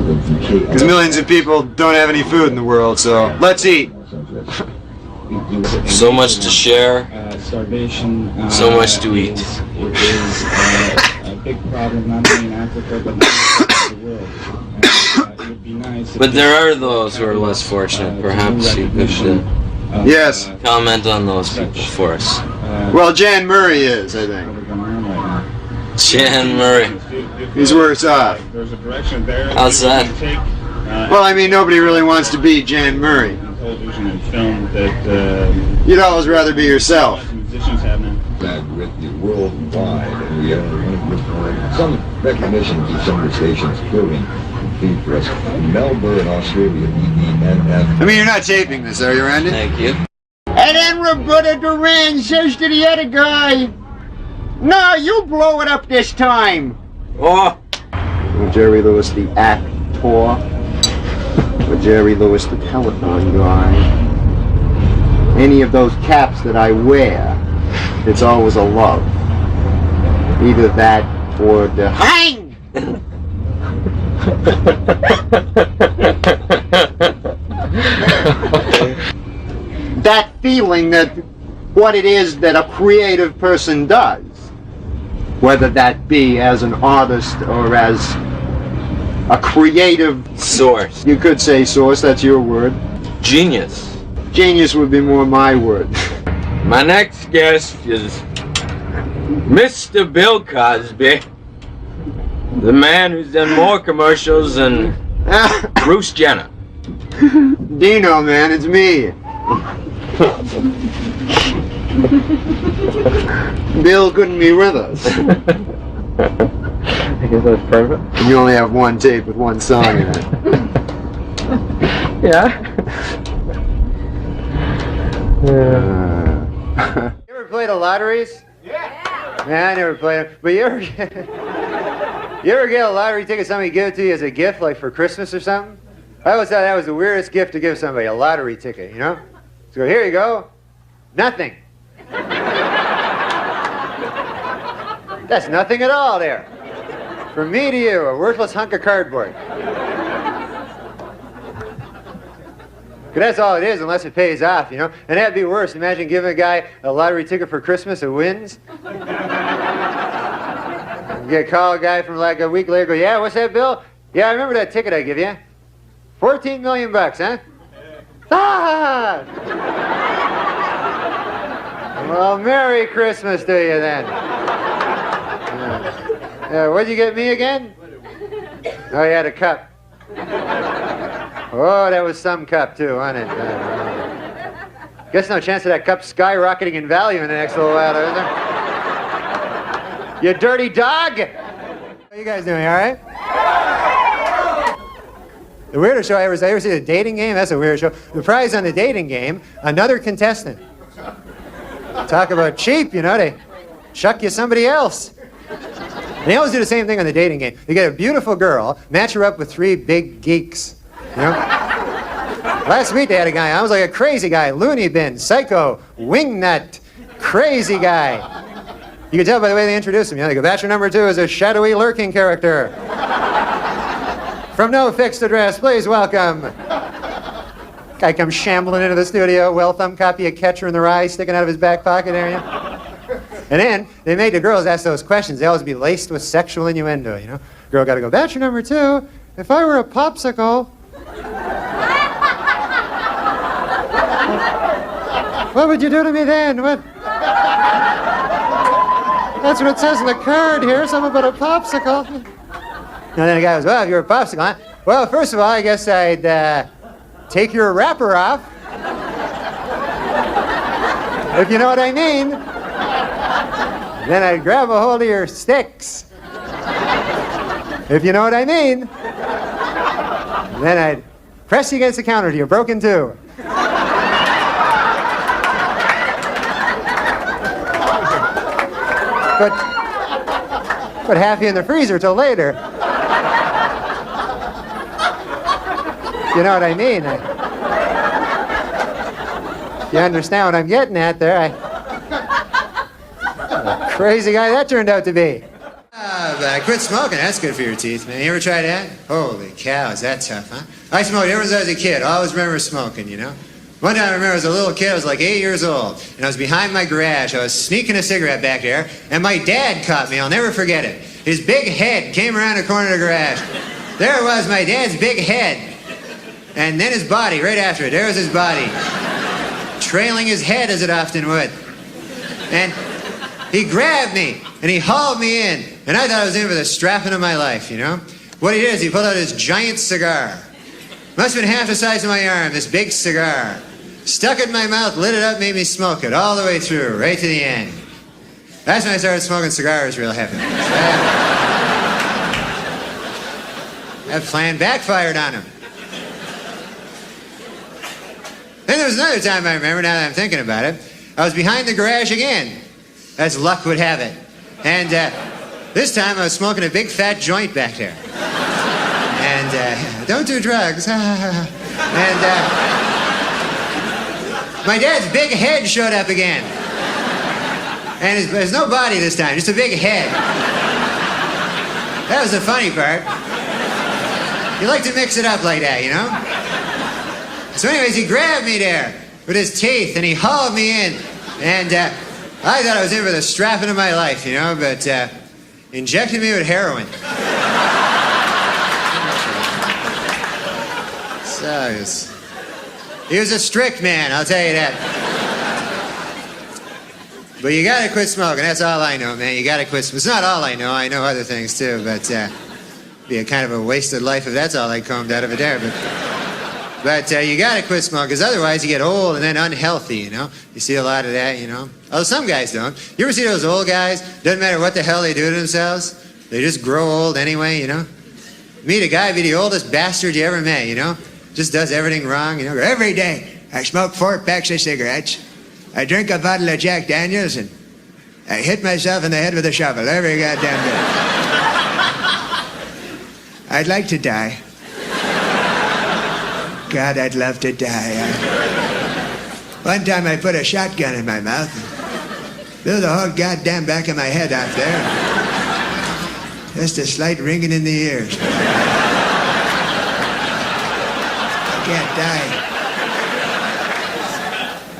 Because millions of people don't have any food in the world, so let's eat. So much to share, so much to eat. It is a big problem not only in Africa but across the world. It would be nice. But there are those who are less fortunate. Perhaps you could Yes. comment on those people for us. Well, Jan Murray is, I think. Jan Murray. He's worse off. There's a direction there. How's that? Well, I mean, nobody really wants to be Jan Murray. Television and film that You'd always rather be yourself. musicians have now. That with the worldwide, and we have some recognition to some of the stations proving the press. Melbourne, Australia, EDNF. I mean, you're not taping this, are you, Randy? Thank you. And then Roberta Duran says to the other guy, "No, you blow it up this time." Oh! Jerry Lewis, the actor, or Jerry Lewis, the telephone guy. Any of those caps that I wear, it's always a love. Either that or the hang! That feeling that what it is that a creative person does, whether that be as an artist or as a creative Source. you could say source, that's your word. Genius. Genius would be more my word. My next guest is Mr. Bill Cosby, the man who's done more commercials than Bruce Jenner. Dino, man, it's me. Bill couldn't be with us. I guess that's perfect. And you only have one tape with one song in it. Yeah. You ever played the lotteries? Yeah. Man, I never played them. But you ever get a lottery ticket, somebody give it to you as a gift, like for Christmas or something? I always thought that was the weirdest gift to give somebody, a lottery ticket, you know? So here you go. Nothing. That's nothing at all there. From me to you, a worthless hunk of cardboard. 'Cause that's all it is, unless it pays off, you know? And that'd be worse. Imagine giving a guy a lottery ticket for Christmas that wins. You get a call, a guy from like a week later, go, "Yeah, what's that, Bill? Yeah, I remember that ticket I give you. 14 million bucks, huh? Ah! Well, Merry Christmas to you then. What'd you get me again? Oh, you had a cup. Oh, that was some cup too, wasn't it? Guess no chance of that cup skyrocketing in value in the next little while, is there? You dirty dog! How you guys doing, all right? The weirdest show I ever see, the dating game? That's a weird show. The prize on the dating game, another contestant. Talk about cheap, you know, they chuck you somebody else. And they always do the same thing on the dating game. They get a beautiful girl, match her up with 3 big geeks, you know? Last week they had a guy, I was like a crazy guy, loony bin, psycho, wingnut, crazy guy. You can tell by the way they introduce him, you know, they go, "Bachelor number 2 is a shadowy lurking character. From no fixed address, please welcome." Guy comes shambling into the studio, well-thumbed copy of Catcher in the Rye sticking out of his back pocket there, you know? And then they made the girls ask those questions. They always be laced with sexual innuendo, you know? Girl got to go, "Bachelor number 2, if I were a popsicle, what would you do to me then? What? That's what it says in the card here, something about a popsicle." And then the guy goes, "Well, if you're a popsicle, huh? Well, first of all, I guess I'd take your wrapper off. If you know what I mean. Then I'd grab a hold of your sticks. If you know what I mean. Then I'd press you against the counter till you're broken too." But half you in the freezer till later. You know what I mean? You understand what I'm getting at there? Crazy guy that turned out to be. but I quit smoking. That's good for your teeth, man. You ever tried that? Holy cow, is that tough, huh? I smoked ever since I was a kid. I always remember smoking, you know? One time I remember I was a little kid, I was like 8 years old, and I was behind my garage. I was sneaking a cigarette back there, and my dad caught me. I'll never forget it. His big head came around the corner of the garage. There it was, my dad's big head. And then his body, right after it. There was his body. Trailing his head, as it often would. And he grabbed me, and he hauled me in. And I thought I was in for the strapping of my life, you know? What he did is he pulled out his giant cigar. Must have been half the size of my arm, this big cigar. Stuck it in my mouth, lit it up, made me smoke it all the way through, right to the end. That's when I started smoking cigars real heavy. That plan backfired on him. Then there was another time I remember, now that I'm thinking about it. I was behind the garage again, as luck would have it. And this time I was smoking a big fat joint back there. And don't do drugs. And my dad's big head showed up again. And there's no body this time, just a big head. That was the funny part. You like to mix it up like that, you know? So anyways, he grabbed me there with his teeth and he hauled me in. And I thought I was in for the strapping of my life, you know, but injected me with heroin. So he was a strict man, I'll tell you that. But you gotta quit smoking, that's all I know, man. You gotta quit smoking. It's not all I know other things too, but be a kind of a wasted life if that's all I combed out of it there. But you gotta quit smoking, because otherwise you get old and then unhealthy, you know? You see a lot of that, you know? Although some guys don't. You ever see those old guys? Doesn't matter what the hell they do to themselves, they just grow old anyway, you know? Meet a guy, be the oldest bastard you ever met, you know? Just does everything wrong, you know? Every day, I smoke 4 packs of cigarettes. I drink a bottle of Jack Daniels, and I hit myself in the head with a shovel every goddamn day. I'd like to die. God, I'd love to die. One time I put a shotgun in my mouth and blew the whole goddamn back of my head off there. Just a slight ringing in the ears. Can't die.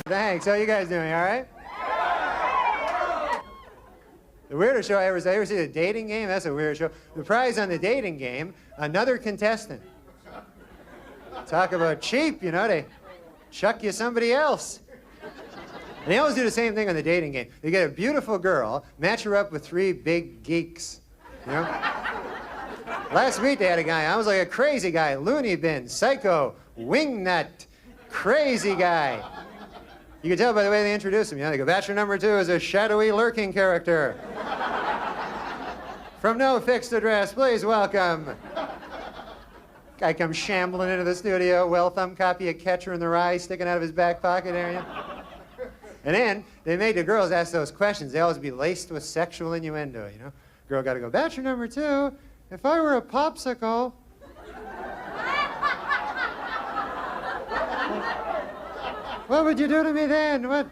Thanks. How you guys doing? All right? The weirdest show I ever see the dating game. That's a weird show. The prize on the dating game, another contestant. Talk about cheap, you know, they chuck you somebody else. And they always do the same thing on the dating game. They get a beautiful girl, match her up with 3 big geeks, you know? Last week they had a guy, I was like a crazy guy, loony bin, psycho, wingnut, crazy guy. You can tell by the way they introduce him, you know, they go, bachelor number 2 is a shadowy lurking character. From no fixed address, please welcome. Guy comes shambling into the studio, well-thumbed copy of Catcher in the Rye sticking out of his back pocket area. And then they made the girls ask those questions. They always be laced with sexual innuendo, you know. Girl got to go, bachelor number 2, if I were a popsicle. What would you do to me then? What?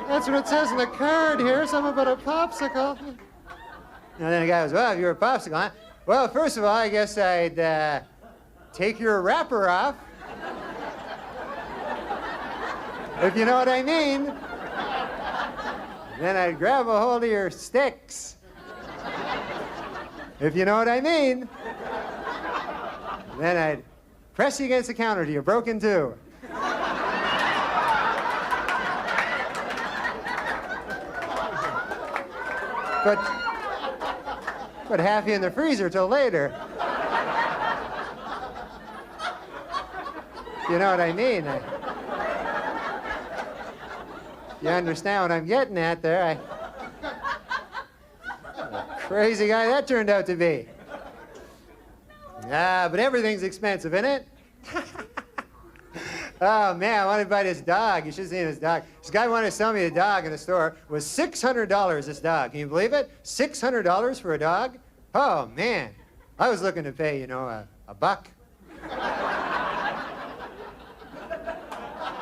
That's what it says in the card here, something about a popsicle. And then the guy goes, well, if you were a popsicle, huh? Well, first of all, I guess I'd take your wrapper off. If you know what I mean. Then I'd grab a hold of your sticks. If you know what I mean. Then I'd press you against the counter till you're broken too. Put half in the freezer till later. You know what I mean? You understand what I'm getting at there? Crazy guy that turned out to be. But everything's expensive, isn't it? Oh, man, I want to buy this dog. You should have seen this dog. This guy wanted to sell me a dog in the store. It was $600, this dog. Can you believe it? $600 for a dog? Oh, man. I was looking to pay, you know, a buck.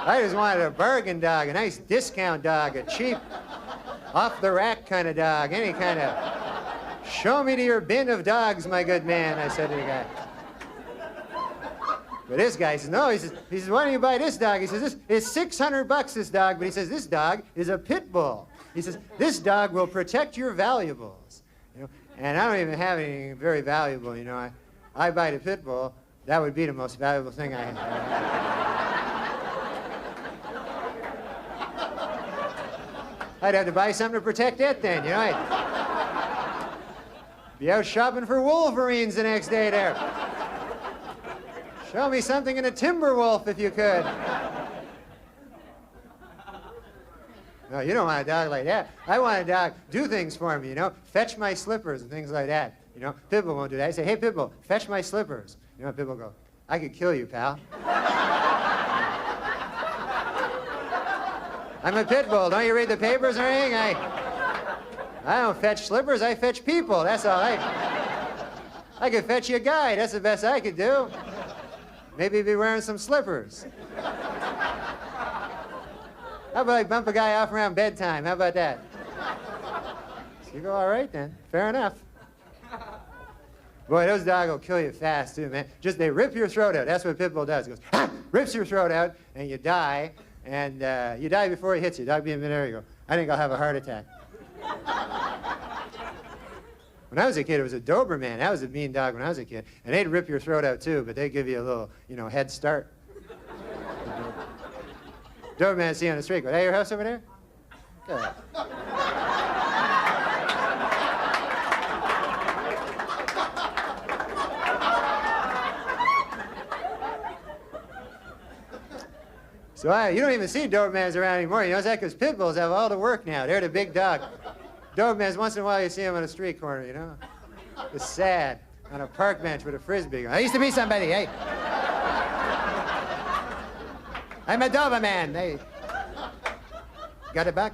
I just wanted a bargain dog, a nice discount dog, a cheap. off the rack kind of dog, any kind of, show me to your bin of dogs, my good man, I said to the guy. But this guy says, no, he says, why don't you buy this dog? He says, it's $600, this dog, but he says, this dog is a pit bull. He says, this dog will protect your valuables. You know, and I don't even have anything very valuable, you know. I buy the pit bull, that would be the most valuable thing I have. I'd have to buy something to protect it then, you know. I'd be out shopping for wolverines the next day there. Show me something in a timber wolf if you could. No, you don't want a dog like that. I want a dog do things for me, you know. Fetch my slippers and things like that. You know, Pitbull won't do that. I say, hey, Pitbull, fetch my slippers. You know, Pitbull go, I could kill you, pal. I'm a pit bull. Don't you read the papers or anything? I don't fetch slippers. I fetch people. That's all. I could fetch you a guy. That's the best I could do. Maybe he'd be wearing some slippers. How about I bump a guy off around bedtime? How about that? So you go, all right then. Fair enough. Boy, those dogs will kill you fast too, man. Just they rip your throat out. That's what Pitbull does. He goes, ah! Rips your throat out, and you die. And you die before he hits you. Dog be in midair, you go, I think I'll have a heart attack. When I was a kid, it was a Doberman. That was a mean dog when I was a kid. And they'd rip your throat out too, but they'd give you a little, you know, head start. Doberman see you on the street. Go, hey, your house over there? Good. So you don't even see Dobermans around anymore. You know that because pit bulls have all the work now. They're the big dog. Dobermans, once in a while you see them on a street corner, you know. It's sad. On a park bench with a frisbee. I used to be somebody, hey. I'm a Doberman. Hey. Got a buck?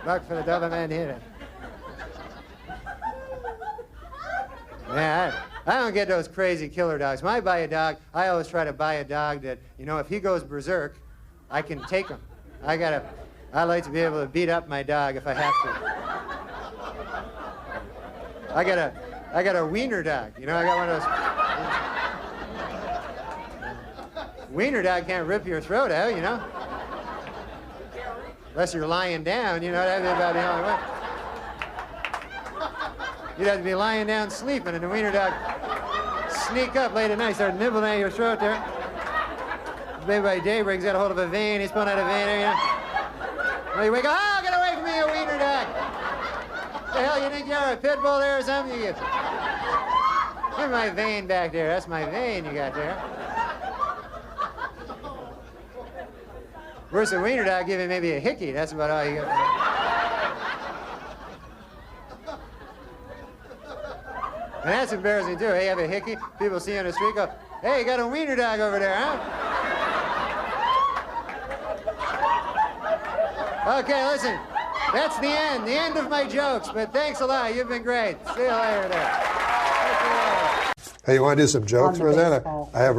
Buck for the Doberman here. Yeah, I don't get those crazy killer dogs. When I buy a dog, I always try to buy a dog that, you know, if he goes berserk, I can take him. I like to be able to beat up my dog if I have to. I got a wiener dog. You know, I got one of those. Wiener dog can't rip your throat out, you know. Unless you're lying down, you know, that'd be about the only way. You'd have to be lying down sleeping, and the wiener dog sneak up late at night, start nibbling at your throat there. Maybe by daybreak, he's got a hold of a vein, he's pulling out a vein there, you know. Well, you wake up, oh, get away from me, you wiener dog. What the hell, you think you're a pit bull there or something? Give me my vein back there, that's my vein you got there. Worse than wiener dog, give him maybe a hickey, that's about all you got. And that's embarrassing too. Hey, you have a hickey, people see you on the street, go, hey, you got a wiener dog over there, huh? Okay, listen, that's the end of my jokes, but thanks a lot, you've been great. See you later there. Hey, you want to do some jokes, Roseanne? I have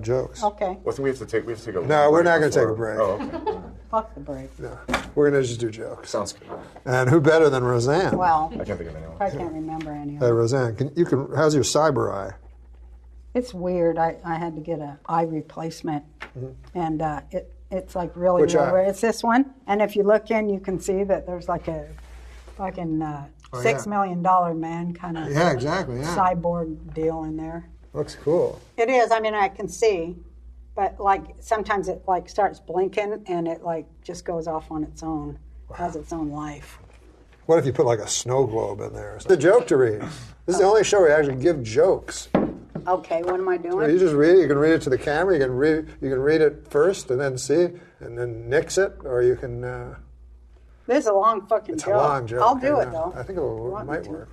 jokes. Okay. Well, so we have to take a No, we're not going to take a break. Oh, okay. Fuck the break. No, we're going to just do jokes. Sounds good. And who better than Roseanne? Well, I can't think of anyone. I can't remember any of Hey, them. Roseanne, how's your cyber eye? It's weird. I had to get an eye replacement, and it's like really Which eye? weird. It's this one, and if you look in, you can see that there's like a fucking $6 million man kind of Yeah, exactly, yeah. cyborg deal in there. Looks cool. It is. I mean, I can see, but like sometimes it like starts blinking and it like just goes off on its own, has its own life. What if you put like a snow globe in there? The joke to read. This is the only show where we actually give jokes. Okay, what am I doing? You just read it. You can read it to the camera. You can read it first and then see, and then nix it, or you can. This is a long fucking It's joke. a long joke. I'll do I it know. though. I think it might work.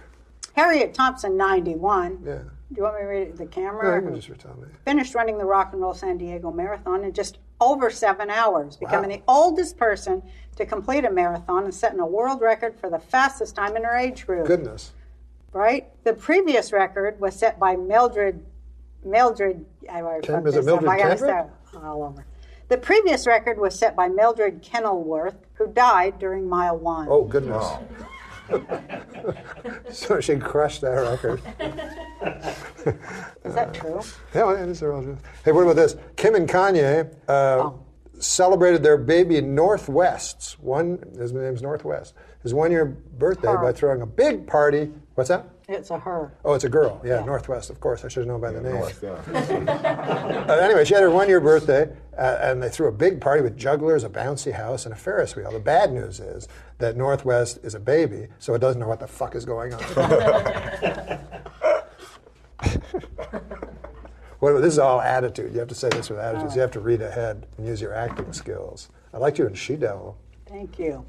Harriet Thompson, 91. Yeah. Do you want me to read it to the camera? No, you can just tell me. Finished running the Rock and Roll San Diego Marathon in just over 7 hours, becoming the oldest person to complete a marathon and setting a world record for the fastest time in her age group. Goodness. Right? The previous record was set by Mildred. I already fucked Is it this up. Mildred I gotta Kendrick? start all over. The previous record was set by Mildred Kenilworth, who died during mile 1. Oh, goodness. So she crushed that record. Is that true? Yeah, well, it is real truth. Hey, what about this? Kim and Kanye celebrated their baby Northwest's his name's Northwest, his 1-year birthday by throwing a big party. What's that? It's a her. Oh, it's a girl. Yeah, Northwest, of course. I should have known by the name. North, yeah. Anyway, she had her 1-year birthday, and they threw a big party with jugglers, a bouncy house, and a Ferris wheel. The bad news is that Northwest is a baby, so it doesn't know what the fuck is going on. This is all attitude. You have to say this with attitudes. You have to read ahead and use your acting skills. I liked you in She-Devil. Thank you.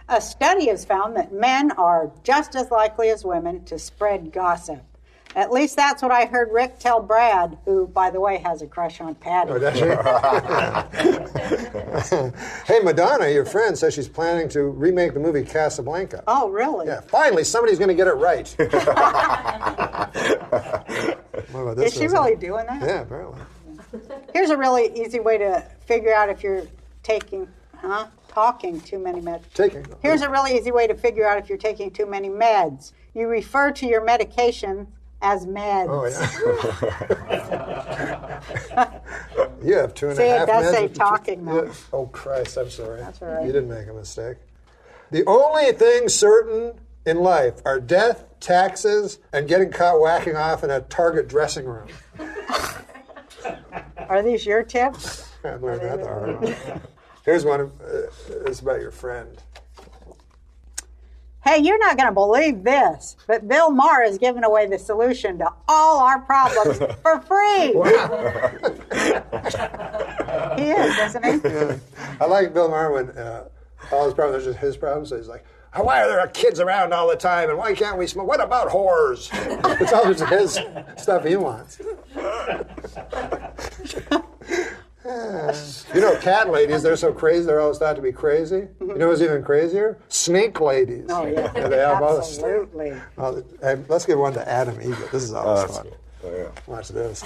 A study has found that men are just as likely as women to spread gossip. At least that's what I heard Rick tell Brad, who, by the way, has a crush on Patty. Oh, does she? Hey, Madonna, your friend, says she's planning to remake the movie Casablanca. Oh, really? Yeah, finally, somebody's going to get it right. What about this? Is she really doing that? Yeah, apparently. Here's a really easy way to figure out if you're talking too many meds. Here's a really easy way to figure out if you're taking too many meds. You refer to your medication as meds. Oh, yeah. You have 2.5 meds. See, it does say talking, though. Yeah. Oh, Christ, I'm sorry. That's all right. You didn't make a mistake. The only things certain in life are death, taxes, and getting caught whacking off in a Target dressing room. Are these your tips? I learned that the hard way. Here's one. It's about your friend. Hey, you're not going to believe this, but Bill Maher is giving away the solution to all our problems for free. He is, isn't he? Yeah. I like Bill Maher when all his problems are just his problems. So he's like, why are there kids around all the time, and why can't we smoke? What about whores? It's all just his stuff he wants. You know, cat ladies, they're so crazy, they're always thought to be crazy. You know who's even crazier? Snake ladies. Oh, yeah. They have Absolutely. Let's give one to Adam Egret. This is always fun. Oh, yeah. Watch this.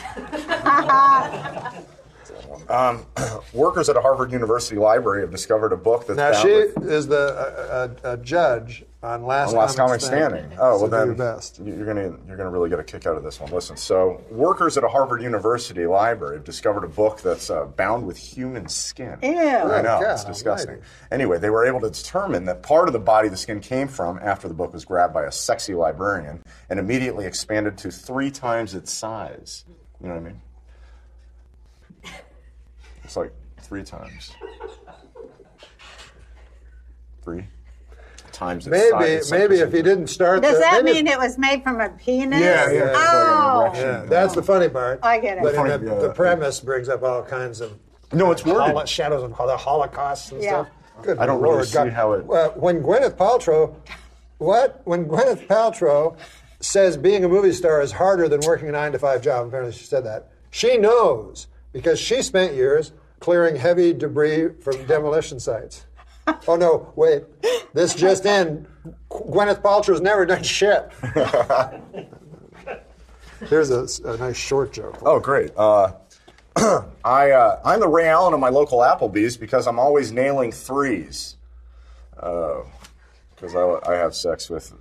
Workers at a Harvard University library have discovered a book that's Now, bound she with is a judge on Last Comic Standing. Oh, so well then do your best. you're gonna really get a kick out of this one. Listen, so workers at a Harvard University library have discovered a book that's bound with human skin. Ew. I know, God, it's disgusting. almighty. Anyway, they were able to determine that part of the body the skin came from after the book was grabbed by a sexy librarian and immediately expanded to 3 times its size. You know what I mean? It's like 3 times. 3 times its size. It's like Maybe if he didn't start. Does that maybe mean it was made from a penis? Yeah, yeah. It's Oh. like an erection. Yeah, that's the funny part. I get it. But Funny, the premise brings up all kinds of No, it's worded. shadows of the Holocaust and Yeah. stuff. Good I don't Lord, really see God. how it- When Gwyneth Paltrow says being a movie star is harder than working a 9-to-5 job, apparently she said that, she knows because she spent years clearing heavy debris from demolition sites. Oh no, wait. This just in. Gwyneth Paltrow's never done shit. Here's a nice short joke. Oh, great. I'm the Ray Allen of my local Applebee's because I'm always nailing 3s. Because I have sex with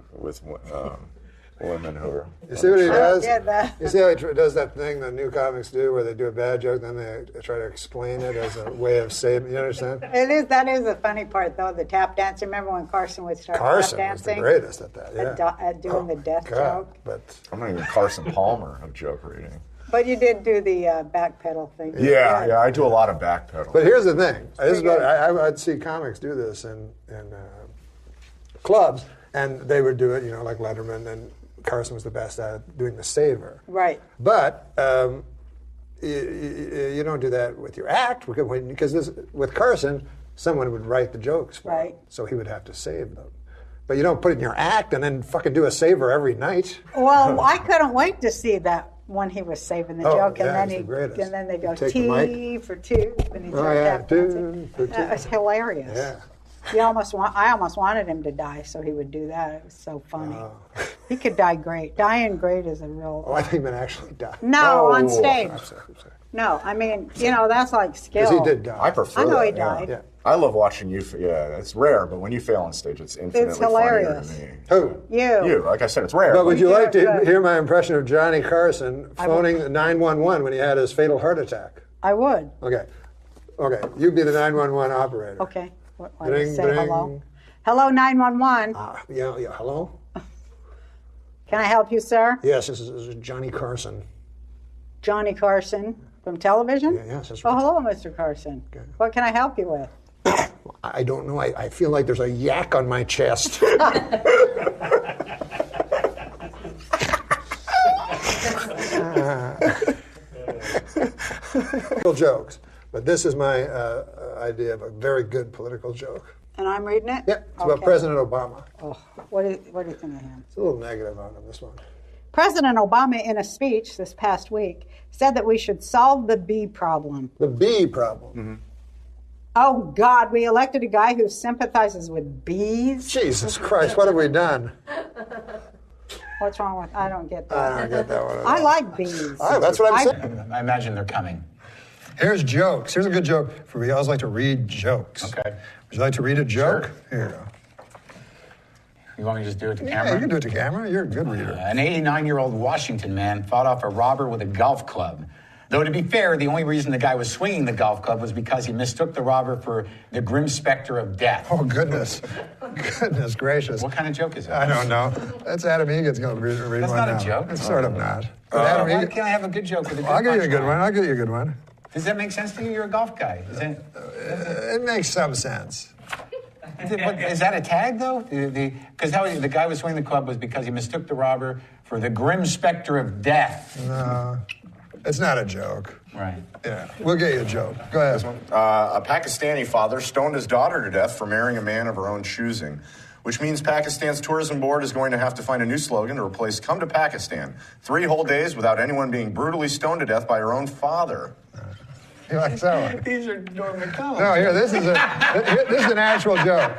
women who are... You see what he does? get that. You see how he does that thing that new comics do where they do a bad joke, then they try to explain it as a way of saving, you understand? That is the funny part, though, the tap dancing. Remember when Carson would start Carson tap was the dancing? greatest at that, yeah. At doing the death God, joke. but I'm not even Carson Palmer of joke reading. But you did do the backpedal thing. Yeah, I do a lot of backpedal. But here's the thing. I'd see comics do this in clubs, and they would do it, like Letterman, and Carson was the best at doing the saver. Right. But you don't do that with your act, because with Carson, someone would write the jokes for him, so he would have to save them. But you don't put it in your act and then fucking do a saver every night. Well, I couldn't wait to see that when he was saving the joke, and then they go T for 2, and he started dancing. That was hilarious. Yeah. I almost wanted him to die, so he would do that. It was so funny. He could die great. Dying great is a real. Oh, I think he meant actually die. No, on stage. I'm sorry. No, I mean, that's like skill. Because he did die. I prefer I know that, he died. Yeah. I love watching you. Yeah, it's rare, but when you fail on stage, it's infinitely hilarious. funnier to me. Who? You, like I said, it's rare. But would you Yeah, like to good. hear my impression of Johnny Carson phoning 911 when he had his fatal heart attack? I would. Okay. You'd be the 911 operator. Okay. What, Ding, say ding. hello? Hello, 911. Yeah. Hello? Can I help you, sir? Yes, this is Johnny Carson. Johnny Carson from television? Yes, that's Oh, right. hello, Mr. Carson. What can I help you with? I don't know. I feel like there's a yak on my chest. Jokes. But this is my idea of a very good political joke. And I'm reading it? Yeah, it's about President Obama. Oh, what do you think of him? It's a little negative on him, this one. President Obama, in a speech this past week, said that we should solve the bee problem. The bee problem. Mm-hmm. Oh, God, we elected a guy who sympathizes with bees? Jesus Christ, what have we done? What's wrong with I don't get that. I don't get that one at I all. like bees. That's what I'm saying. I imagine they're coming. Here's jokes. Here's a good joke for me. I always like to read jokes. Okay. Would you like to read a joke? Sure. Here you go. You want me to just do it to Yeah, camera? you can do it to camera. You're a good reader. An 89-year-old Washington man fought off a robber with a golf club. Though, to be fair, the only reason the guy was swinging the golf club was because he mistook the robber for the grim specter of death. Oh, goodness. Goodness gracious. What kind of joke is I that? don't know. That's Adam Egan's going to read That's one not now. a joke. It's sort of not. But Adam Why Egan, can't I have a good joke with a good I'll give you a good punchline? one. I'll give you a good one. Does that make sense to you? You're a golf guy. It makes some sense. Is that a tag, though? Because the guy was swinging the club was because he mistook the robber for the grim specter of death. No, it's not a joke. Right. Yeah, we'll get you a joke. Go ahead. A Pakistani father stoned his daughter to death for marrying a man of her own choosing, which means Pakistan's tourism board is going to have to find a new slogan to replace "Come to Pakistan." 3 whole days without anyone being brutally stoned to death by her own father. You like that one? These are Norm MacDonald. No, here, this is an actual joke.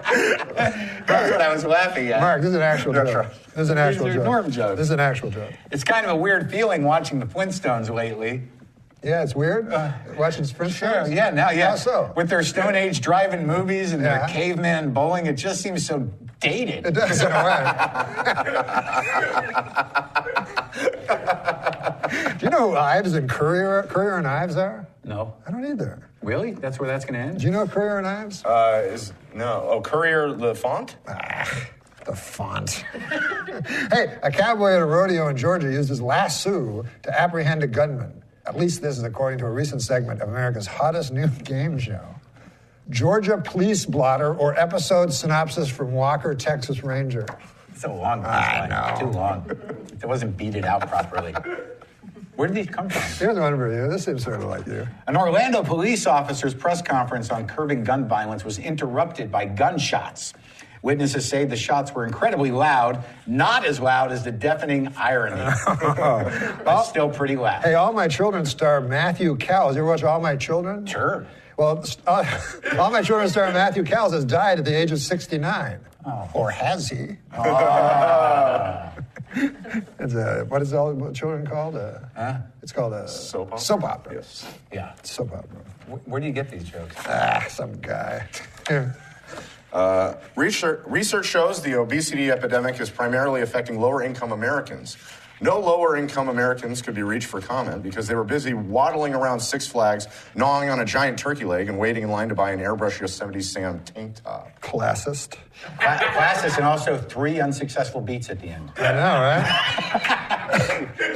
That's what I was laughing at. Mark, this is an actual joke. This is an actual These are joke. Norm jokes. This is an actual joke. It's kind of a weird feeling watching the Flintstones lately. Yeah, it's weird. Watching Sprint Sure, yeah, now, yeah. How so? With their Stone Age drive-in movies and Yeah. their caveman bowling, it just seems so dated. It does in a way. Do you know who Ives and Courier and Ives are? No. I don't either. Really? That's where that's going to end? Do you know Courier and Ives? Courier the font? The font. Hey, a cowboy at a rodeo in Georgia used his lasso to apprehend a gunman. At least this is according to a recent segment of America's hottest new game show. Georgia Police Blotter or episode synopsis from Walker, Texas Ranger. It's a long one. I know. Too long. It wasn't beaten out properly. Where did these come from? Here's one for you. This seems sort of like you. An Orlando police officer's press conference on curbing gun violence was interrupted by gunshots. Witnesses say the shots were incredibly loud, not as loud as the deafening irony, but still pretty loud. Hey, All My Children star Matthew Cowles. You ever watch All My Children? Sure. Well, All My Children star Matthew Cowles has died at the age of 69. Oh. Or has he? It's what is All My Children called? It's called a Soap opera? Soap opera. Yes. Yeah. Soap opera. Where do you get these jokes? Some guy. Here. Research shows the obesity epidemic is primarily affecting lower-income Americans. No lower-income Americans could be reached for comment because they were busy waddling around Six Flags, gnawing on a giant turkey leg, and waiting in line to buy an airbrush Yosemite Sam tank top. Classist. Classes and also 3 unsuccessful beats at the end. I know,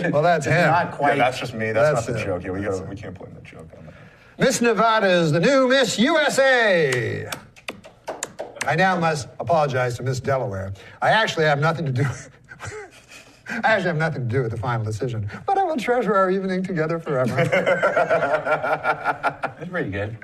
right? Well, that's him. Not quite. Yeah, that's just me. That's not the it. joke. Yeah, we can't blame the joke on that. Miss Nevada is the new Miss USA. I now must apologize to Miss Delaware. I actually have nothing to do with the final decision, but I will treasure our evening together forever. That's pretty good.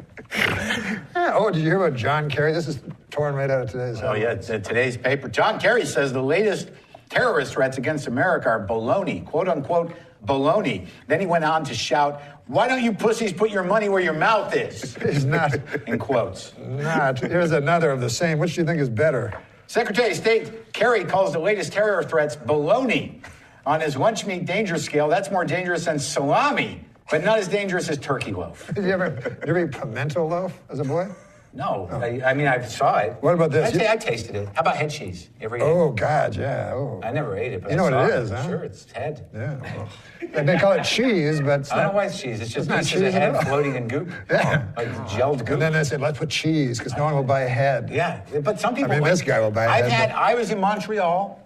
Oh, did you hear about John Kerry? This is torn right out of today's. Oh, yeah, it's today's paper. John Kerry says the latest terrorist threats against America are baloney, quote unquote baloney. Then he went on to shout, "Why don't you pussies put your money where your mouth is?" He's not. In quotes. Not. Here's another of the same. Which do you think is better? Secretary of State Kerry calls the latest terror threats baloney. On his lunch meat danger scale, that's more dangerous than salami, but not as dangerous as turkey loaf. Did you ever eat pimento loaf as a boy? No, I mean, I saw it. What about this? I tasted it. How about head cheese? You ever eat Oh, it? God, yeah. Oh. I never ate it, but You know I what saw it is, huh? Sure, it's head. Yeah. Well, they call it cheese, but it's I don't not. know why it's cheese. It's just not pieces cheese of at head all. floating in goop. Yeah. Like gelled goop. And then they said, let's put cheese, because no one will buy a head. Yeah, but some people. I mean, this guy will buy a head. I was in Montreal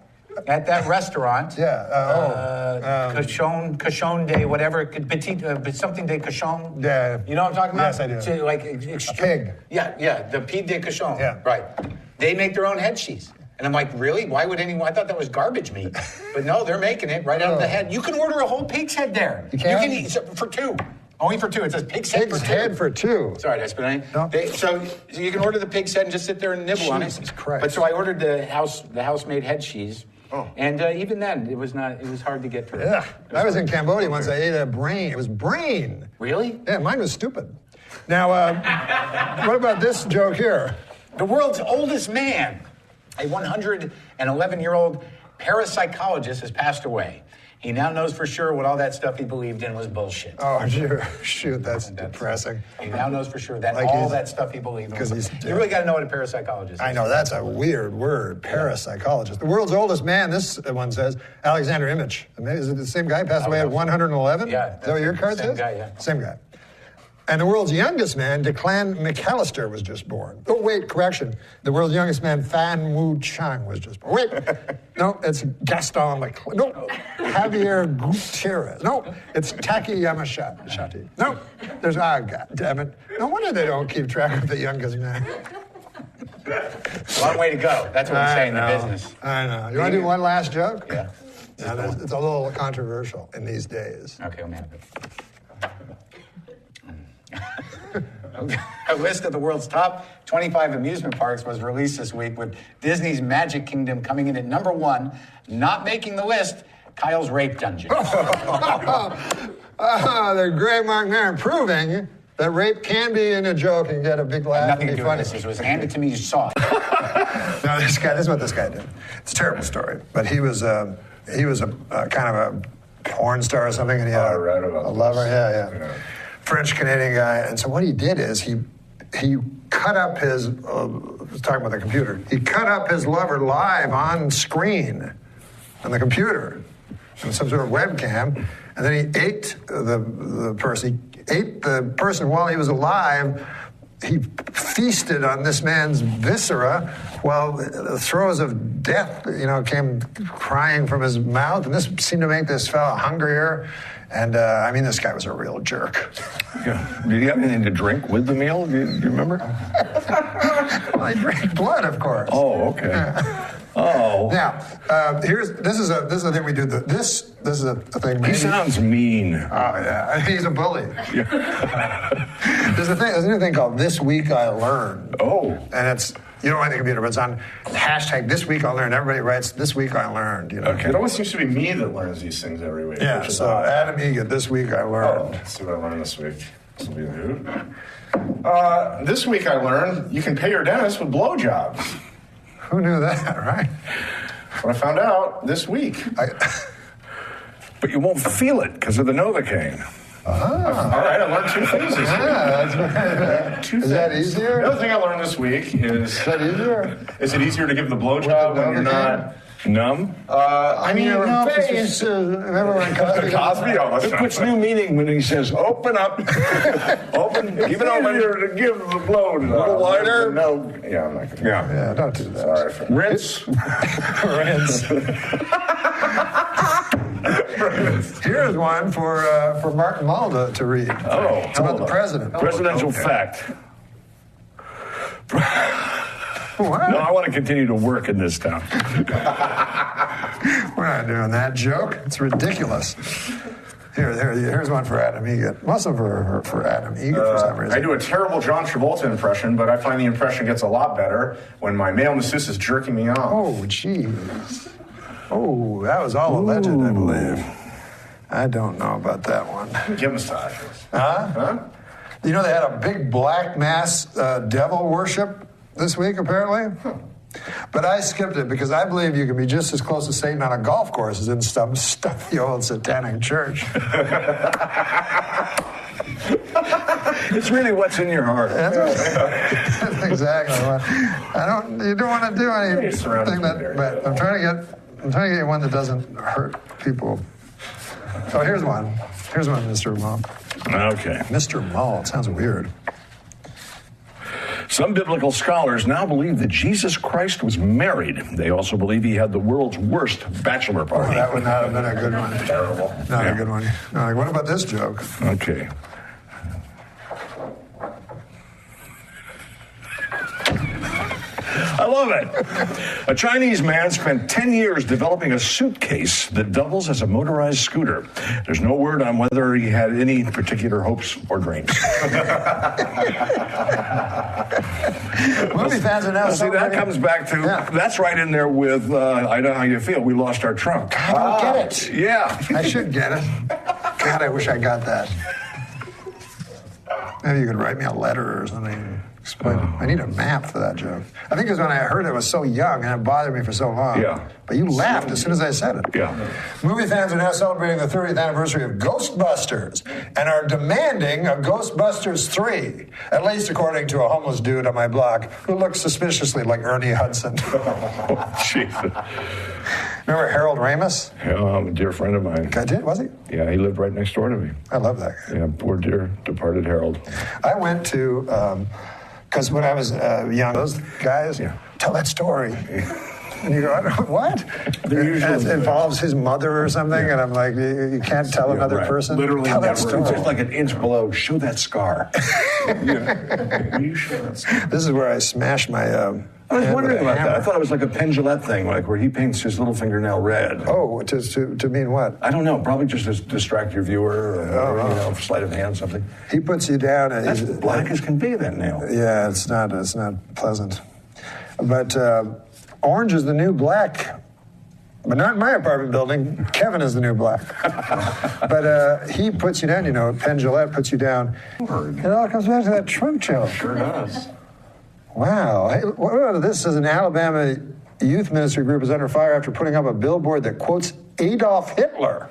at that restaurant. Yeah. Cochon de whatever, something de cochon. Yeah. You know what I'm talking about? Yes, I do. So, like A pig. Yeah, the pied de cochon. Yeah. Right. They make their own head cheese. And I'm like, really? Why would anyone? I thought that was garbage meat. But no, they're making it right out of the head. You can order a whole pig's head there. You can? eat for two. Only for two. It says pig's head Pig's for two. head for two. Sorry, did I spit on you? No. So you can order the pig's head and just sit there and nibble on it. Jesus Christ. But so I ordered the house-made head cheese. Oh. And even then, it was hard to get through. Yeah. I was in Cambodia once. I ate a brain. It was brain. Really? Yeah, mine was stupid. Now, what about this joke here? The world's oldest man, a 111-year-old parapsychologist, has passed away. He now knows for sure what all that stuff he believed in was bullshit. Oh, shoot, that's depressing. He now knows for sure that Like all he's- that stuff he believed in was 'cause he's bullshit. dead. You really got to know what a parapsychologist is. I know, that's a weird word, parapsychologist. The world's oldest man, this one says, Alexander Imich. Maybe is it the same guy, passed away at 111? Yeah, Is that what your card same says? guy, yeah. Same guy. And the world's youngest man, Declan McAllister, was just born. Oh, wait, correction. The world's youngest man, Fan Wu Chang, was just born. Wait, no, it's Gaston Leclerc. No, Javier Gutierrez. No, it's Taki Yamashita. No, there's, God damn it. No wonder they don't keep track of the youngest man. Long way to go. That's what we say in the know. business. I know. You want to do one last joke? Yeah. Now, it's a little controversial in these days. Okay, I'm out of it. A list of the world's top 25 amusement parks was released this week, with Disney's Magic Kingdom coming in at number 1. Not making the list, Kyle's Rape Dungeon. The great Mark Maron proving that rape can be in a joke and get a big laugh Nothing to and be do with funny. this. It was handed to me, you saw it. No, this is what this guy did. It's a terrible story, but he was a kind of a porn star or something, and he had read about a lover. this. Yeah. French Canadian guy, and so what he did is he cut up his. Was talking about the computer. He cut up his lover live on screen, on the computer, on some sort of webcam, and then he ate the person. He ate the person while he was alive. He feasted on this man's viscera while the throes of death, came crying from his mouth, and this seemed to make this fellow hungrier. And this guy was a real jerk. Yeah. Did he have anything to drink with the meal? Do you remember? Well, he drank blood, of course. Oh, okay. Oh. Now, this is a thing we do. This is a thing. He Maybe, sounds mean. Oh yeah, he's a bully. Yeah. There's a new thing called This Week I Learned. Oh. And it's, you don't write the computer, but it's on hashtag This Week I Learned. Everybody writes This Week I Learned. Okay. It always seems to be me that learns these things every week. Yeah. which is So odd. Adam Egan, This Week I Oh, Learned. let's see what I learned this week. This will be new. This week I learned you can pay your dentist with blowjobs. Who knew that, right? What I found out this week. But you won't feel it because of the Novocaine. All right, I learned 2 things this week. That's Two Is that things. easier? The other thing I learned this week is that easier? Is it easier to give the blowjob when you're not Numb? I mean, Your no, face. Remember when Cosby? Cosby? Oh, It puts new meaning when he says, open up. Open. Keep it open. to give the blowjob. A little wider? No. Yeah, I'm not going to. Yeah, don't do that. Sorry. Rinse. Here's one for Martin Mulder to read. Oh, It's about the president. Presidential fact. What? No, I want to continue to work in this town. We're not doing that joke. It's ridiculous. Here's one for Adam Egan. Also for Adam Egan for some reason. I do a terrible John Travolta impression, but I find the impression gets a lot better when my male masseuse is jerking me off. Oh, jeez. Oh, that was all alleged, I believe. I don't know about that one. Give massages. Huh? You know they had a big black mass devil worship this week, apparently? But I skipped it because I believe you can be just as close to Satan on a golf course as in some stuffy old satanic church. It's really what's in your heart. That's exactly what. You don't want to do anything that. But I'm trying to get you one that doesn't hurt people. Oh, here's one. Here's one, Mr. Mull. Okay. Mr. Mull. It sounds weird. Some biblical scholars now believe that Jesus Christ was married. They also believe he had the world's worst bachelor party. Oh, that would not have been a good one. Terrible. Not a good one. No, what about this joke? Okay. I love it. A Chinese man spent 10 years developing a suitcase that doubles as a motorized scooter. There's no word on whether he had any particular hopes or dreams. Movie fans are now see, that comes back to, that's right in there with, I Know How You Feel. We lost our trunk. I don't get it. Yeah. I should get it. God, I wish I got that. Maybe you could write me a letter or something. Explain. I need a map for that joke. I think it was when I heard it was so young and it bothered me for so long. Yeah. But you laughed as soon as I said it. Yeah. Movie fans are now celebrating the 30th anniversary of Ghostbusters and are demanding a Ghostbusters 3, at least according to a homeless dude on my block who looks suspiciously like Ernie Hudson. Jesus. Remember Harold Ramis? Yeah, a dear friend of mine. I did, was he? Yeah, he lived right next door to me. I love that guy. Yeah, poor dear departed Harold. I went to, because when I was young, those guys tell that story. And you go, what? It involves his mother or something, and I'm like, you can't tell another person? Literally tell that never. story. Just like an inch below, show that scar. Will you show that scar? This is where I smashed my I was wondering about that. I thought it was like a Pendulette thing, like where he paints his little fingernail red. Oh, to mean what? I don't know. Probably just to distract your viewer, or sleight of hand, something. He puts you down. And that's black as can be, that nail. Yeah, it's not pleasant. But orange is the new black. But not in my apartment building. Kevin is the new black. But he puts you down, Pendulette puts you down. It all comes back to that trunk joke. Sure does. Wow. Hey, what about this? As an Alabama youth ministry group is under fire after putting up a billboard that quotes Adolf Hitler.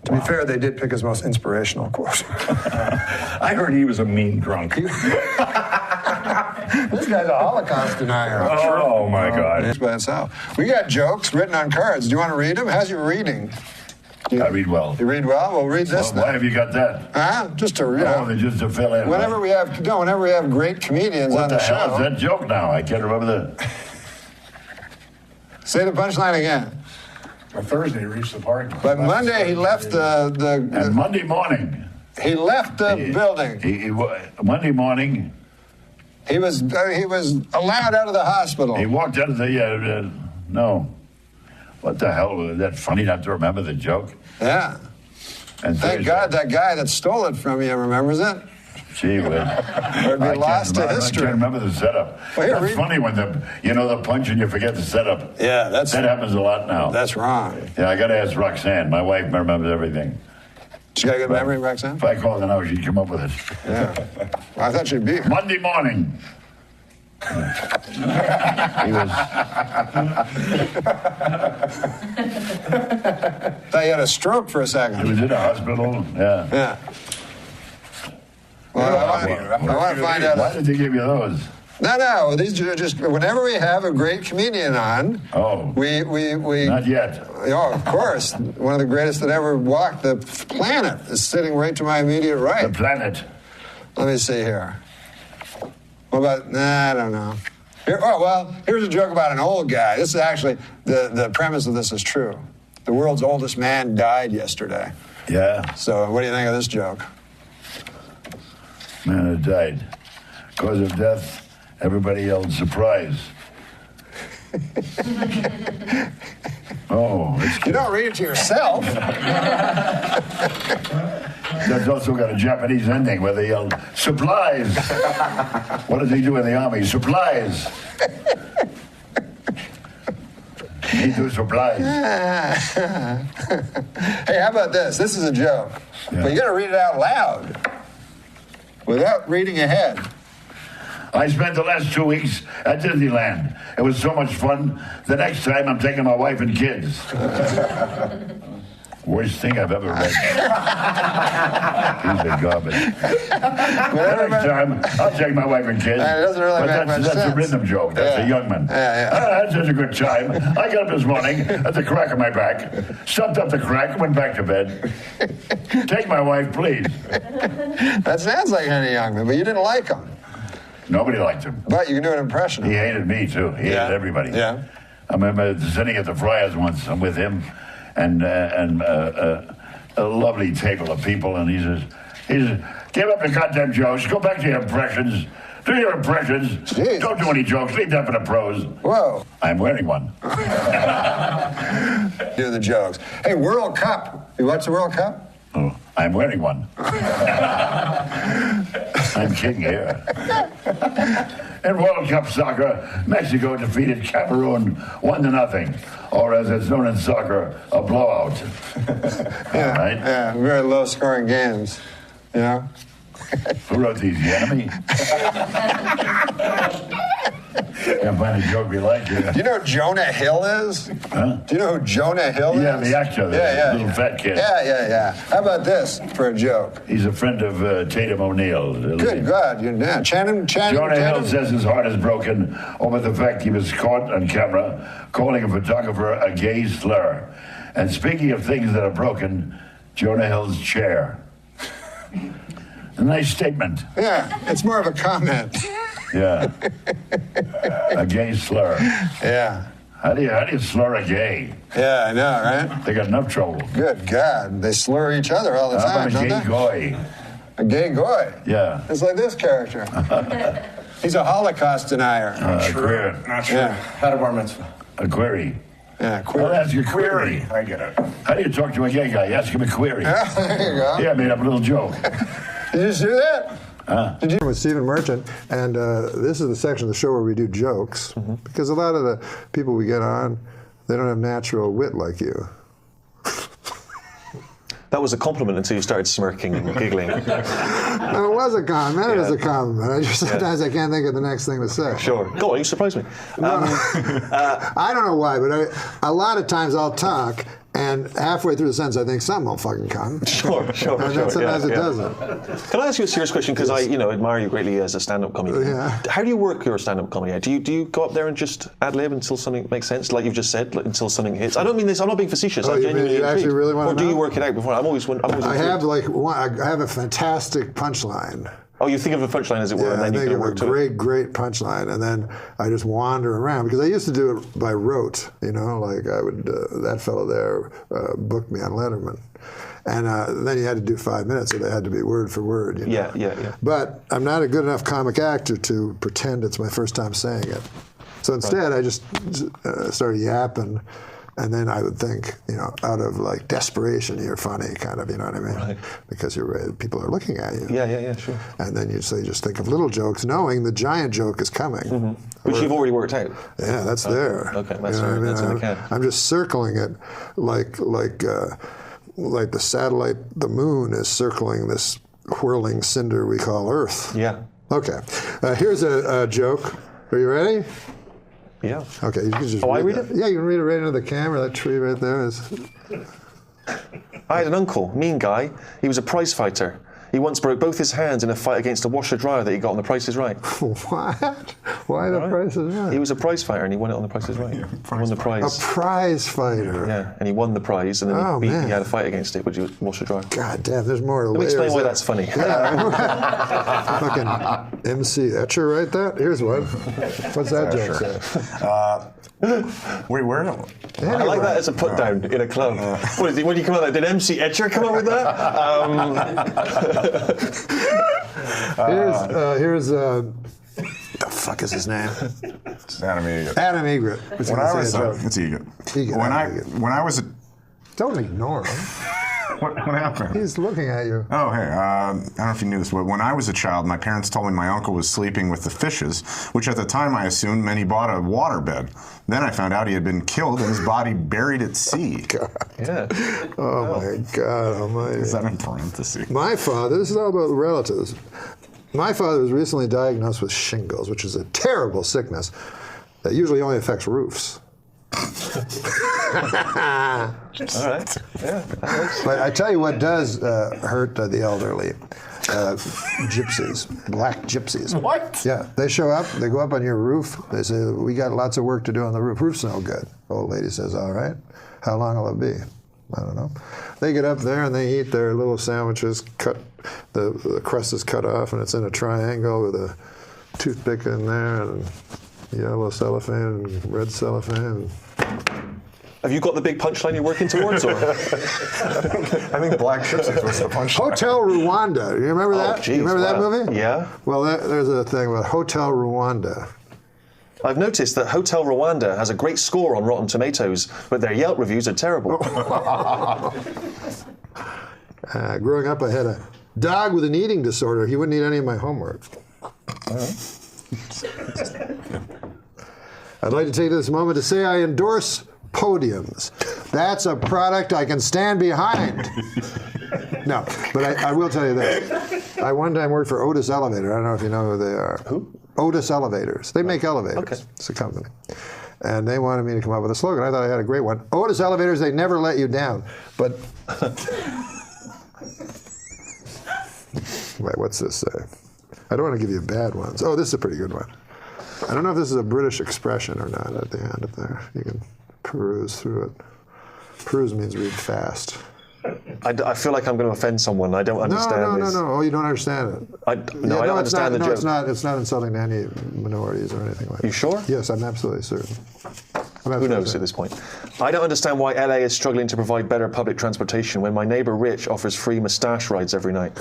To be fair, they did pick his most inspirational quote. I heard he was a mean drunk. This guy's a Holocaust denier. Oh, my God. That's how. We got jokes written on cards. Do you want to read them? How's your reading? I read well. You read well? Well, read this. Why have you got that? Huh? Just to read. Just to fill in. Whenever we have great comedians on the show. What the hell is that joke now? I can't remember that. Say the punchline again. On Thursday, he reached the park. But Monday, he left And Monday morning. He left the building. Monday morning. He was allowed out of the hospital. He walked out of the, no. What the hell? Was that funny not to remember the joke? Yeah. And thank God that guy that stole it from you remembers it. Gee whiz. Or be lost to history. I can't remember the setup. Well, that's funny when the punch and you forget the setup. Yeah, that happens a lot now. That's wrong. Yeah, I got to ask Roxanne. My wife remembers everything. She got a good memory, Roxanne? If I called her now, she'd come up with it. Yeah. Well, I thought she'd be here. Monday morning. He was. Thought you had a stroke for a second. He was in the hospital. Yeah. Yeah. Well, I want to find out. Why did they give you those? No. These are just whenever we have a great comedian on. Oh. We. Not yet. Oh, of course. One of the greatest that ever walked the planet is sitting right to my immediate right. The planet. Let me see here. What about? Nah, I don't know. Here's a joke about an old guy. This is actually the premise of this is true. The world's oldest man died yesterday. Yeah. So, what do you think of this joke? Man had died. Cause of death, everybody yelled surprise. Oh, you don't read it to yourself. That's also got a Japanese ending where they yelled supplies. What did they do in the army? Supplies. Need to supplies. Hey, how about this? This is a joke, but you got to read it out loud without reading ahead. I spent the last 2 weeks at Disneyland. It was so much fun. The next time I'm taking my wife and kids. Worst thing I've ever read. Piece of garbage. Next time, I'll take my wife and kids. It doesn't really make much That's sense. a rhythm joke. That's a young man. That's such a good time. I got up this morning at the crack of my back, stuffed up the crack, went back to bed. Take my wife, please. That sounds like Henry Youngman, but you didn't like him. Nobody liked him. But you can do an impression of He him. hated me, too. He hated everybody. Yeah. I remember sitting at the Friars once. I'm with him and a lovely table of people, and he says, give up the goddamn jokes. Go back to your impressions. Do your impressions. Jeez. Don't do any jokes. Leave that for the pros. Whoa. I'm wearing one. Do the jokes. Hey, World Cup. You watch the World Cup? Oh, I'm wearing one. I'm king here. In World Cup soccer, Mexico defeated Cameroon 1-0, or as it's known in soccer, a blowout. Yeah, Right? yeah, very low-scoring games, you know? Who wrote these? The enemy? Can't find a joke we like here. Do you know who Jonah Hill is? Huh? Do you know who Jonah Hill Yeah, is? the actor, the little fat kid. Yeah. How about this for a joke? He's a friend of Tatum O'Neal. Good God, you're now. Channing Jonah Hill Tatum? says his heart is broken over the fact he was caught on camera calling a photographer a gay slur. And speaking of things that are broken, Jonah Hill's chair. A nice statement. Yeah, it's more of a comment. Yeah. A gay slur. Yeah. How do you slur a gay? Yeah, I know, right? They got enough trouble. Good God, they slur each other all the How time, about a don't gay they? goy? A gay goy. Yeah. It's like this character. He's a Holocaust denier. Queer. Not true. Yeah. Had a bar mitzvah. A query. Yeah, I'll queer. ask you a query. I get it. How do you talk to a gay guy? You ask him a query. Yeah, there you go. Yeah, I made up a little joke. Did you see that? Huh? With Stephen Merchant, and this is the section of the show where we do jokes, because a lot of the people we get on, they don't have natural wit like you. That was a compliment until you started smirking and giggling. No, it was a compliment. It was a compliment. I just sometimes I can't think of the next thing to say. Sure. Go on, you surprised me. I don't know why, but a lot of times I'll talk, and halfway through the sentence I think something will fucking come. Sure. And then sometimes it doesn't. Can I ask you a serious question? Because I admire you greatly as a stand-up comedian. Yeah. How do you work your stand-up comedy? Do you go up there and just ad-lib until something makes sense, like you've just said, until something hits? I don't mean this. I'm not being facetious. Oh, I'm you mean genuinely you actually intrigued. really want to Or do know? you work it out before? I'm always I have intrigued. I have a fantastic punchline. Oh, you think of a punchline, as it were, Yeah, and I then you think can of a work to it. great punchline, and then I just wander around, because I used to do it by rote, like I would, that fellow there booked me on Letterman. And then you had to do 5 minutes, so they had to be word for word. Yeah. But I'm not a good enough comic actor to pretend it's my first time saying it. So instead, I just started yapping, and then I would think, out of like desperation, you're funny, kind of, you know what I mean? Right. Because people are looking at you. Yeah, sure. And then you just think of little jokes, knowing the giant joke is coming. Which you've already worked out. Yeah, that's there. Okay, that's You know what I mean? that's in the can. I'm just circling it like the satellite, the moon is circling this whirling cinder we call Earth. Yeah. Okay, here's a joke. Are you ready? Yeah. Okay, you can just I read that. it? Yeah, you can read it right into the camera. That tree right there is. I had an uncle, mean guy. He was a prize fighter. He once broke both his hands in a fight against a washer-dryer that he got on The Price is Right. What? Why the Price is Right? He was a prize fighter and he won it on The Price is Right. He won the prize. A prize fighter. Yeah, and he won the prize, and then he man. had a fight against it, which was washer-dryer. God damn, there's more Let me layers explain why there. that's funny. Fucking MC Etcher, right? That here's one. What's that joke say? Wait, where? I like that as a put down in a club. What do you come out with that? Did MC Etcher come up with that? Here's the fuck is his name? Adam Egret. Adam Egret. It's Egret. When I was a Don't ignore him. What happened? He's looking at you. Oh, hey, I don't know if you knew this, but when I was a child, my parents told me my uncle was sleeping with the fishes, which at the time I assumed meant he bought a waterbed. Then I found out he had been killed and his body buried at sea. God. Yeah. Oh my God Almighty. Is that in parentheses? My father, this is all about relatives. My father was recently diagnosed with shingles, which is a terrible sickness that usually only affects roofs. All right. Yeah, that works. But I tell you what does hurt the elderly. Gypsies, black gypsies. What? Yeah, they show up, they go up on your roof, they say, we got lots of work to do on the roof. Roof's no good. Old lady says, all right. How long will it be? I don't know. They get up there and they eat their little sandwiches, cut, the crust is cut off and it's in a triangle with a toothpick in there and yellow cellophane and red cellophane. Have you got the big punchline you're working towards? Or? I think Black Gypsies was the punchline. Hotel Rwanda. You remember that? Geez, you remember that wow. movie? Yeah. Well, there's a thing with Hotel Rwanda. I've noticed that Hotel Rwanda has a great score on Rotten Tomatoes, but their Yelp reviews are terrible. Growing up, I had a dog with an eating disorder. He wouldn't eat any of my homework. I'd like to take this moment to say I endorse podiums. That's a product I can stand behind. No, but I will tell you this. I one time worked for Otis Elevator. I don't know if you know who they are. Who? Otis Elevators. They make elevators. Okay. It's a company. And they wanted me to come up with a slogan. I thought I had a great one. Otis Elevators, they never let you down. But wait, what's this say? I don't want to give you bad ones. Oh, this is a pretty good one. I don't know if this is a British expression or not at the end of there. You can peruse through it. Peruse means read fast. I feel like I'm going to offend someone. I don't understand this. No. Oh, you don't understand it. I don't understand the joke. It's not insulting to any minorities or anything like that. You sure? Yes, I'm absolutely certain. Who knows at this point? I don't understand why LA is struggling to provide better public transportation when my neighbor Rich offers free moustache rides every night.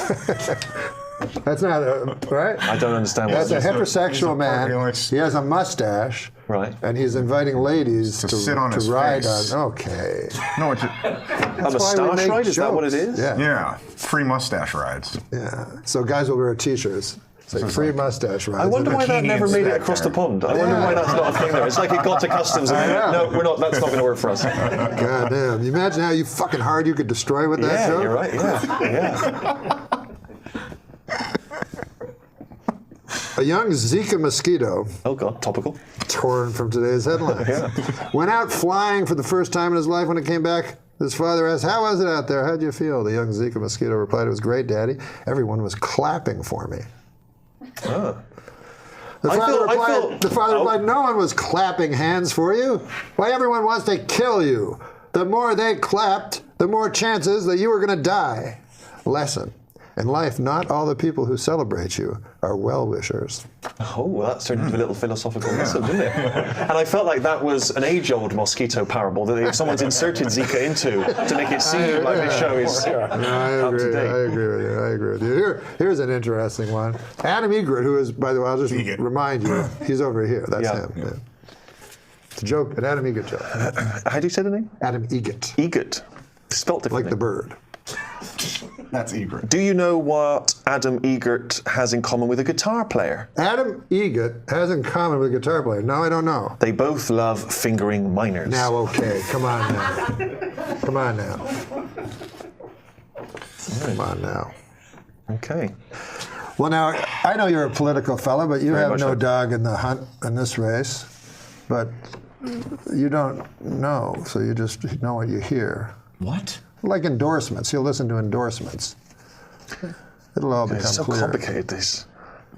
That's not right. I don't understand. That's a heterosexual man. He has a mustache. Right. And he's inviting ladies to sit on his ride face. on. Okay. No, A moustache ride? Is that what it is? Yeah. yeah, free mustache rides. Yeah. So guys will wear t-shirts. It's like free mustache rides. I wonder why that never made it across the pond. I wonder why that's not a thing there. It's like it got to customs and no, we're not. That's not going to work for us. God damn. You imagine how you fucking hard you could destroy with that joke? Yeah, you're right. Yeah. A young Zika mosquito. Oh God, topical. Torn from today's headlines. Went out flying for the first time in his life. When it came back, his father asked, "How was it out there? How'd you feel?" The young Zika mosquito replied, "It was great, Daddy. Everyone was clapping for me." Oh. The father replied, "No one was clapping hands for you. Why, everyone wants to kill you. The more they clapped, the more chances that you were going to die." Lesson. In life, not all the people who celebrate you are well-wishers. Oh, well, that's turned into a little philosophical lesson, didn't it? And I felt like that was an age-old mosquito parable that if someone's inserted Zika into to make it seem like this show is up to date. I agree with you. Here's an interesting one. Adam Egret, who is, by the way, I'll just remind you, he's over here. That's him. Yeah. It's a joke, an Adam Egret joke. How do you say the name? Adam Egret. Egret. Spelt differently. Like the bird. That's Egret. Do you know what Adam Egret has in common with a guitar player? Adam Egret has in common with a guitar player. No, I don't know. They both love fingering minors. Now, okay, come on now. Come on now. Come on now. Okay. Well, now, I know you're a political fellow, but you Very have much no so. dog in the hunt in this race. But you don't know, so you just know what you hear. What? Like endorsements. You'll listen to endorsements. It'll all become It's so clear. complicated, this.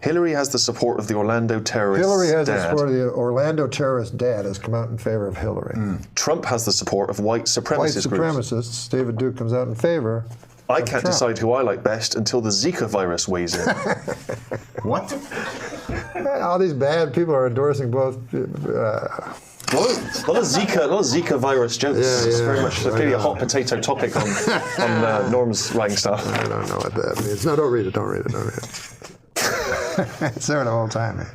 Hillary has the support of the Orlando terrorists. Hillary has the dad. support of the Orlando terrorist dad has come out in favor of Hillary. Trump has the support of white supremacist White groups. supremacists, David Duke comes out in favor. I of can't Trump. decide who I like best until the Zika virus weighs in. What? All these bad people are endorsing both. A lot of Zika virus jokes. It's very much clearly a hot potato topic on Norm's writing stuff. I don't know what that means. No, don't read it. Don't read it. It's there the whole time. Man.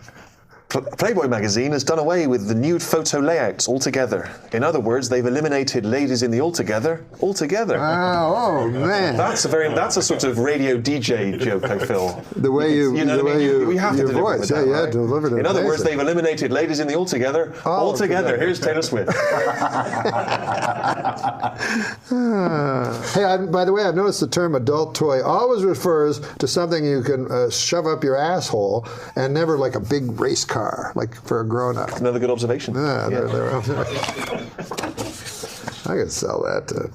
Playboy magazine has done away with the nude photo layouts altogether. In other words, they've eliminated ladies in the altogether. Oh man! That's a sort of radio DJ joke, I feel. The way you, know the what I way mean? you, We have to your deliver voice, with that, right? delivered it. In other words, amazing. they've eliminated ladies in the altogether. Altogether. Here's Taylor Swift. Hey, by the way, I've noticed the term adult toy always refers to something you can shove up your asshole and never like a big race car car, like for a grown-up. Another good observation. Yeah, they're I could sell that to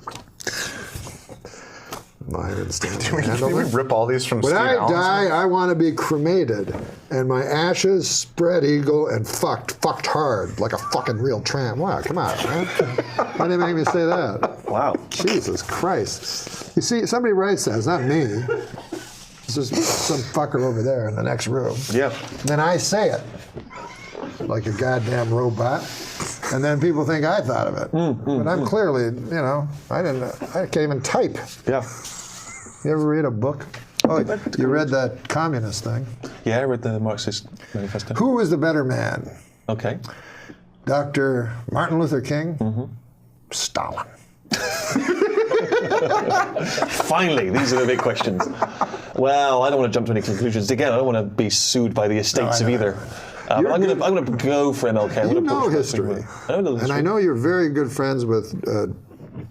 Myron Stanley. Can we rip all these from When Steve I Allen's die, book? I want to be cremated, and my ashes spread eagle and fucked hard, like a fucking real tramp. Wow, come on, man. Why did they make me say that? Wow. Jesus Christ. You see, somebody writes that, it's not me. It's just some fucker over there in the next room. Yeah. And then I say it, like a goddamn robot. And then people think I thought of it. But I'm clearly, I can't even type. Yeah. You ever read a book? Oh, you read that communist thing? Yeah, I read the Marxist Manifesto. Who was the better man? Okay. Dr. Martin Luther King? Stalin. Finally, these are the big questions. Well, I don't want to jump to any conclusions. Again, I don't want to be sued by the estates of either. But I'm going to go for MLK. You know history. I know history. And I know you're very good friends with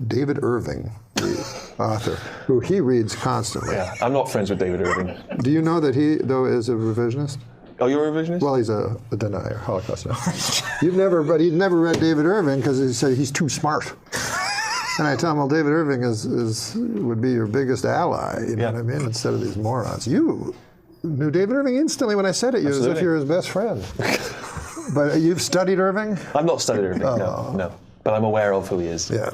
David Irving, the author, who he reads constantly. Yeah, I'm not friends with David Irving. Do you know that he, though, is a revisionist? Oh, you're a revisionist? Well, he's a denier, Holocaust denier. But he's never read David Irving because he said he's too smart. And I tell him, well, David Irving would be your biggest ally, you know what I mean, instead of these morons. You knew David Irving instantly when I said it, as if you're his best friend. But you've studied Irving? I've not studied Irving, no. But I'm aware of who he is. Yeah.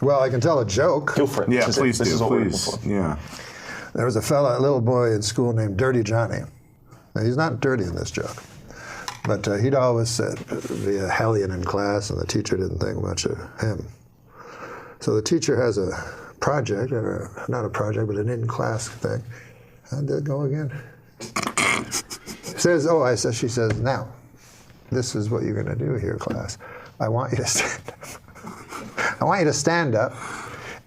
Well, I can tell a joke. Go for it. Yeah, This please is do, what we're please. looking for. Yeah. There was a little boy in school named Dirty Johnny. Now, he's not dirty in this joke. But he'd always be a hellion in class, and the teacher didn't think much of him. So the teacher has a project, or not a project, but an in-class thing. How'd that go again? She says, now, this is what you're going to do here, class. I want you to stand up. I want you to stand up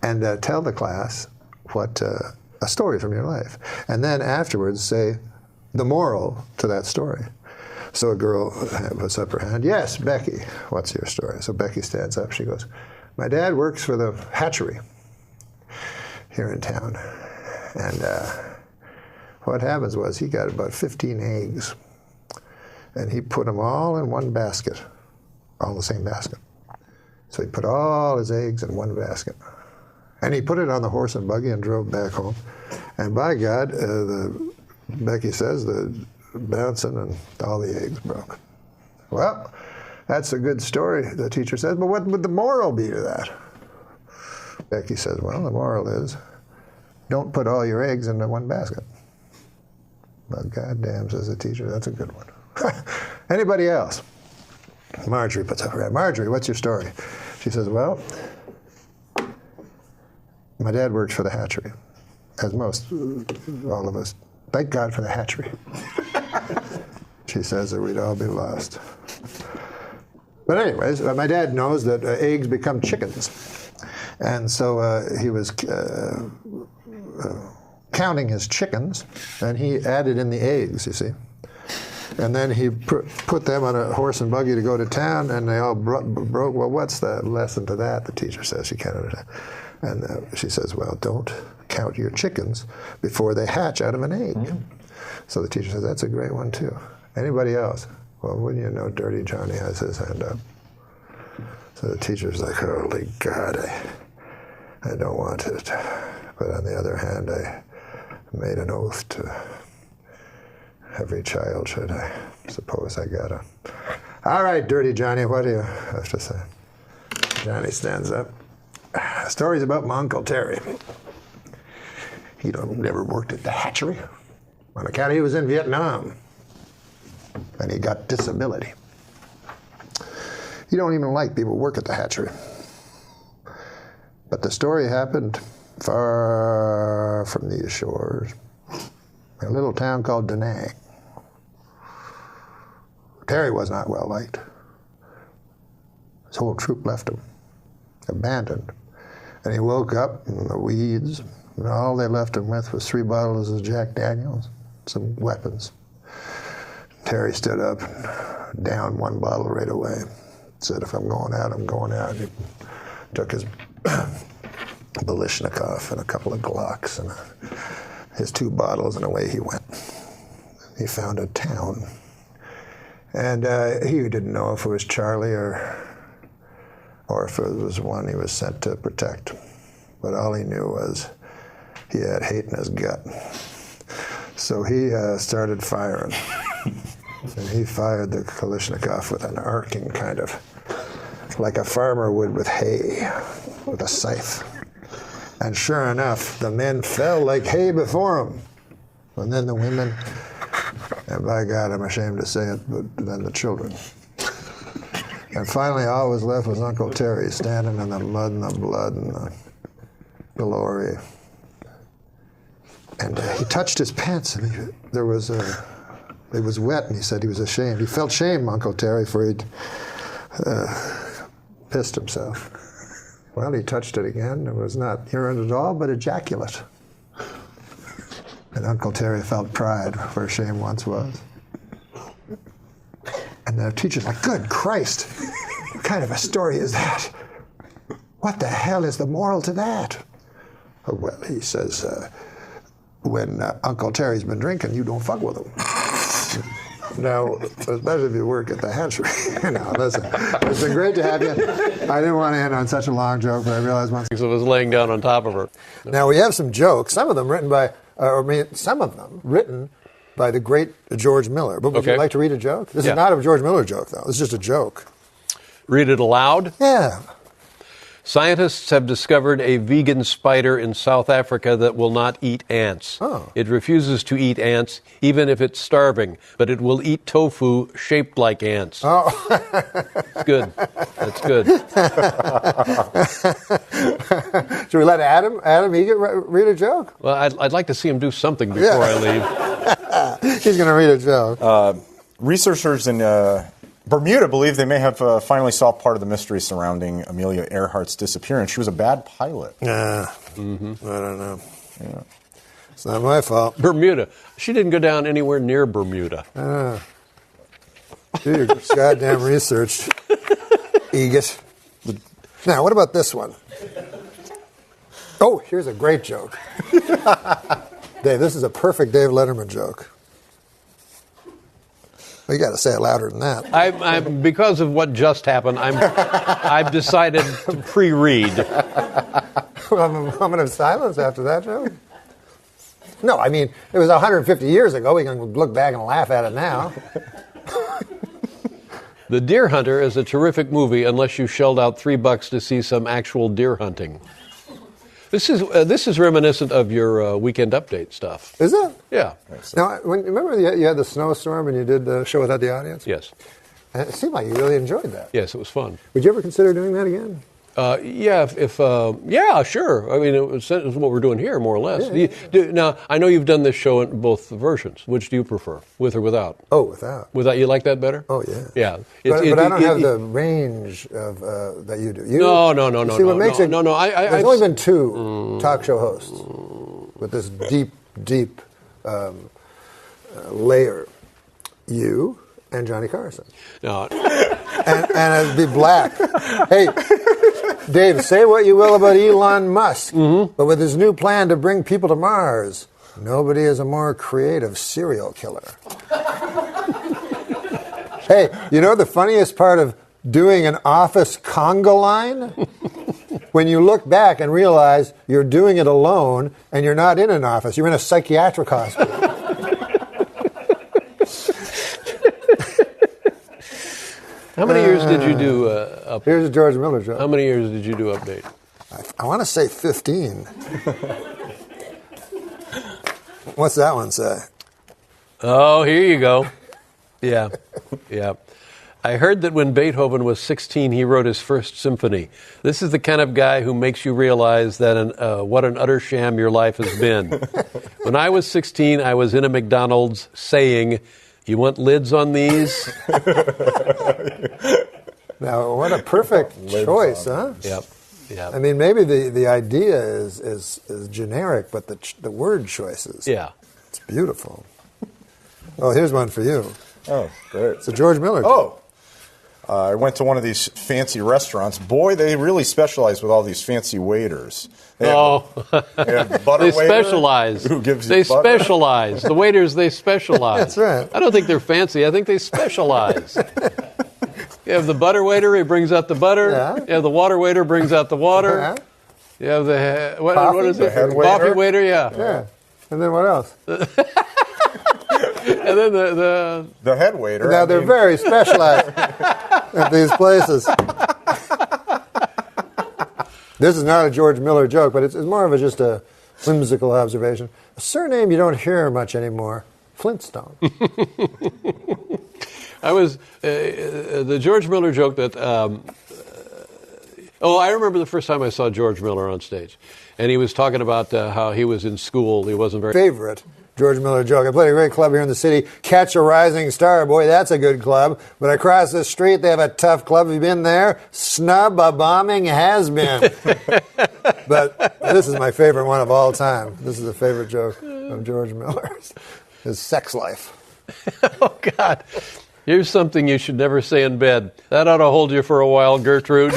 and tell the class a story from your life. And then afterwards say the moral to that story. So a girl puts up her hand. Yes, Becky, what's your story? So Becky stands up. She goes, my dad works for the hatchery here in town. And what happens was he got about 15 eggs. And he put them all in one basket, all in the same basket. So he put all his eggs in one basket. And he put it on the horse and buggy and drove back home. And by God, Becky says, the bouncing and all the eggs broke. Well, that's a good story, the teacher says, but what would the moral be to that? Becky says, well, the moral is, don't put all your eggs into one basket. Well, goddamn, says the teacher, that's a good one. Anybody else? Marjorie puts up her hand. Marjorie, what's your story? She says, well, my dad works for the hatchery, as all of us. Thank God for the hatchery. She says that we'd all be lost. But anyways, my dad knows that eggs become chickens. And so he was counting his chickens, and he added in the eggs, you see. And then he put them on a horse and buggy to go to town, and they all broke. Well, what's the lesson to that? The teacher says she can't understand. And she says, well, don't count your chickens before they hatch out of an egg. So the teacher says, that's a great one, too. Anybody else? Well, wouldn't you know, Dirty Johnny has his hand up. So the teacher's like, holy God, I don't want it. But on the other hand, I made an oath to every child, should I suppose I gotta. All right, Dirty Johnny, what do you have to say? Johnny stands up. The story's about my Uncle Terry. He never worked at the hatchery on account he was in Vietnam. And he got disability. He don't even like people who work at the hatchery. But the story happened far from these shores, in a little town called Da Nang. Terry was not well liked. His whole troop left him, abandoned. And he woke up in the weeds, and all they left him with was 3 bottles of Jack Daniels, some weapons. Terry stood up and downed 1 bottle right away. Said, if I'm going out, I'm going out. He took his Balishnikov and a couple of Glocks and his 2 bottles, and away he went. he found a town. And he didn't know if it was Charlie or if it was one he was sent to protect. But all he knew was he had hate in his gut. So he started firing. And he fired the Kalashnikov with an arcing kind of, like a farmer would with hay, with a scythe. And sure enough, the men fell like hay before him. And then the women, and by God, I'm ashamed to say it, but then the children. And finally, all was left was Uncle Terry standing in the mud and the blood and the glory. And he touched his pants, and it was wet, and he said he was ashamed. He felt shame, Uncle Terry, for he'd pissed himself. Well, he touched it again. It was not urine at all, but ejaculate. And Uncle Terry felt pride where shame once was. And the teacher's like, good Christ, what kind of a story is that? What the hell is the moral to that? Oh, well, he says, when Uncle Terry's been drinking, you don't fuck with him. Now, especially if you work at the hatchery. Listen, it's been great to have you. I didn't want to end on such a long joke, but I realized once. So it was laying down on top of her. Now, we have some jokes, some of them written by, the great George Miller. But would you like to read a joke? This is not a George Miller joke, though. It's just a joke. Read it aloud? Yeah. Scientists have discovered a vegan spider in South Africa that will not eat ants. Oh. It refuses to eat ants, even if it's starving, but it will eat tofu shaped like ants. Oh. Good. That's good. Should we let Adam Egan read a joke? Well, I'd like to see him do something before I leave. He's going to read a joke. Researchers in Bermuda believe they may have finally solved part of the mystery surrounding Amelia Earhart's disappearance. She was a bad pilot. I don't know. Yeah. It's not my fault. Bermuda. She didn't go down anywhere near Bermuda. Do your goddamn research, Egot. Now, what about this one? Oh, here's a great joke. Dave, this is a perfect Dave Letterman joke. Well, you got to say it louder than that. I'm because of what just happened, I've decided to pre-read. A moment of silence after that joke? No, I mean, it was 150 years ago. We can look back and laugh at it now. The Deer Hunter is a terrific movie unless you shelled out $3 to see some actual deer hunting. This is reminiscent of your Weekend Update stuff. Is it? Yeah. Now, remember you had the snowstorm and you did the show without the audience? Yes. And it seemed like you really enjoyed that. Yes, it was fun. Would you ever consider doing that again? Yeah, yeah, sure. I mean, it's what we're doing here, more or less. Yeah. Now, I know you've done this show in both versions. Which do you prefer, with or without? Oh, without. Without, you like that better? Oh, yeah. Yeah. But I don't have the range of that you do. No. See, what makes it, there's only been two talk show hosts with this deep layer. You and Johnny Carson. No. And it'd be black. Hey, Dave, say what you will about Elon Musk, but with his new plan to bring people to Mars, nobody is a more creative serial killer. Hey, you know the funniest part of doing an office conga line? When you look back and realize you're doing it alone and you're not in an office, you're in a psychiatric hospital. How many years did you do Update? Here's a George Miller joke. How many years did you do Update? I want to say 15. What's that one say? Oh, here you go. Yeah. I heard that when Beethoven was 16, he wrote his first symphony. This is the kind of guy who makes you realize that what an utter sham your life has been. When I was 16, I was in a McDonald's saying, "You want lids on these?" Now, what a perfect choice, huh? Yep. I mean, maybe the idea is generic, but the word choices. Yeah. It's beautiful. Oh, here's one for you. Oh, great. It's a George Miller joke. Oh. I went to one of these fancy restaurants. Boy, they really specialize with all these fancy waiters. They have, they have butter they waiter specialize. Who gives they you butter. specialize. The waiters, they specialize. That's right. I don't think they're fancy. I think they specialize. You have the butter waiter, he brings out the butter. Yeah. You have the water waiter, brings out the water. Yeah. You have the what is The it? head Coffee waiter. waiter, yeah. Yeah. And then what else? And then the head waiter. Now, they're very specialized at these places. This is not a George Miller joke, but it's more of just a whimsical observation. A surname you don't hear much anymore, Flintstone. I was the George Miller joke that. I remember the first time I saw George Miller on stage, and he was talking about how he was in school. He wasn't very Favorite George Miller joke. I played a great club here in the city. Catch a Rising Star. Boy, that's a good club. But across the street, they have a tough club. Have you been there? Snub a bombing has been. But this is my favorite one of all time. This is a favorite joke of George Miller's. His sex life. Oh, God. Here's something you should never say in bed. That ought to hold you for a while, Gertrude.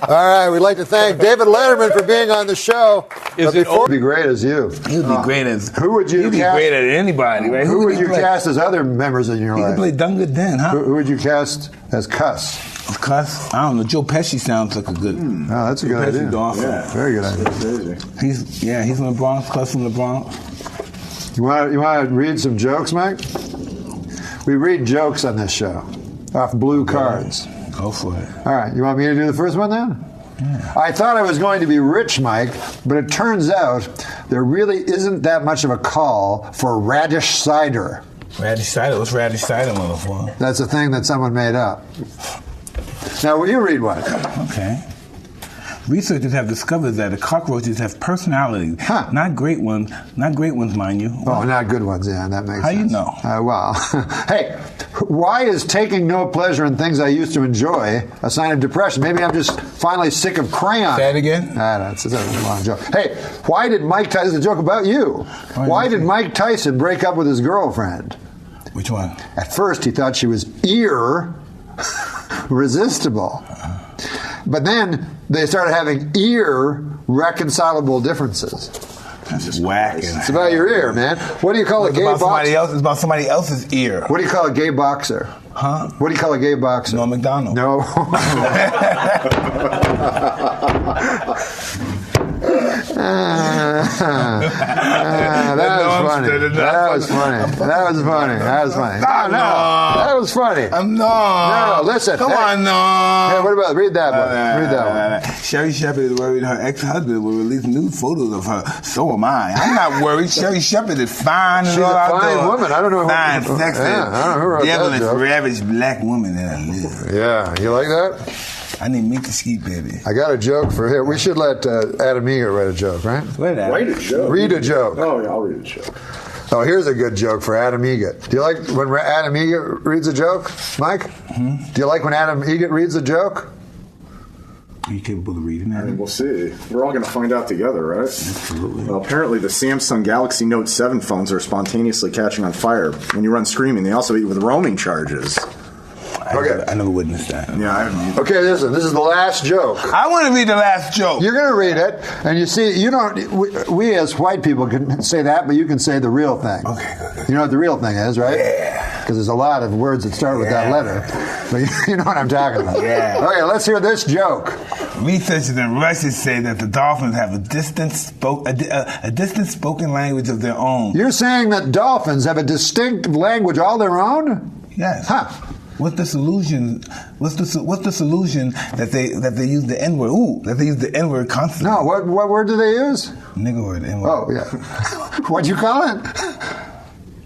All right, we'd like to thank David Letterman for being on the show. He'd be great as you. He'd be great as who would you he'd be cast? great at anybody, right? Who would you cast as other members in your He life? could play Dunga Den, huh? Who would you cast as Cuss? Cuss? I don't know. Joe Pesci sounds like a good. Oh, that's a good idea. Yeah, very good idea. He's from the Bronx. Cuss from the Bronx. You want to read some jokes, Mike? We read jokes on this show off blue cards. Go for it. All right, you want me to do the first one then? Yeah. I thought I was going to be rich, Mike, but it turns out there really isn't that much of a call for radish cider. Radish cider? What's radish cider, motherfucker? That's a thing that someone made up. Now, will you read one? Okay. Researchers have discovered that the cockroaches have personalities. Not great ones, mind you. Oh, not good ones, yeah, that makes sense. How you know? Well, hey, why is taking no pleasure in things I used to enjoy a sign of depression? Maybe I'm just finally sick of crayon. Say it again? That's a long joke. Hey, why did Mike Tyson, this is a joke about you. Why did Mike Tyson break up with his girlfriend? Which one? At first, he thought she was irresistible. But then they started having irreconcilable differences. That's just whack. It's about your ear, man. What do you call a gay boxer? It's about somebody else's ear. What do you call a gay boxer? Huh? What do you call a gay boxer? NORM MACDONALD. No. That was funny. That was funny. That was funny. No, listen. Come on, no. Hey, what about read that one? Read that one. Sherry Shepherd is worried her ex-husband will release nude photos of her. So am I. I'm not worried. Sherry Shepherd is fine. She's a fine woman. I don't know. Fine, sexy, I don't know who wrote that devilish, joke. ravaged black woman that I live. Yeah, you like that? I need meat to ski, baby. I got a joke for here. We should let Adam Eager write a joke, right? Wait Write a joke. Read a joke. Oh, yeah, I'll read a joke. Oh, here's a good joke for Adam Egget. Do you like when Adam Egget reads a joke, Mike? Mm-hmm. Do you like when Adam Egget reads a joke? Are you capable of reading that? I mean, we'll see. We're all going to find out together, right? Absolutely. Well, apparently the Samsung Galaxy Note 7 phones are spontaneously catching on fire. When you run screaming, they also eat with roaming charges. Okay. I never witnessed that. Yeah, I haven't. Okay, listen. This is the last joke. I want to read the last joke. You're going to read it, and you see, you don't. We as white people can say that, but you can say the real thing. Okay, good. You know what the real thing is, right? Yeah. Because there's a lot of words that start with that letter. But you know what I'm talking about. Yeah. Okay, let's hear this joke. Researchers in Russia say that the dolphins have a distant spoken language of their own. You're saying that dolphins have a distinct language all their own? Yes. Huh. What's the solution? What's the solution that they use the N word? Ooh, that they use the N word constantly. No, what word do they use? Nigga word, N word. Oh yeah. What'd you call it?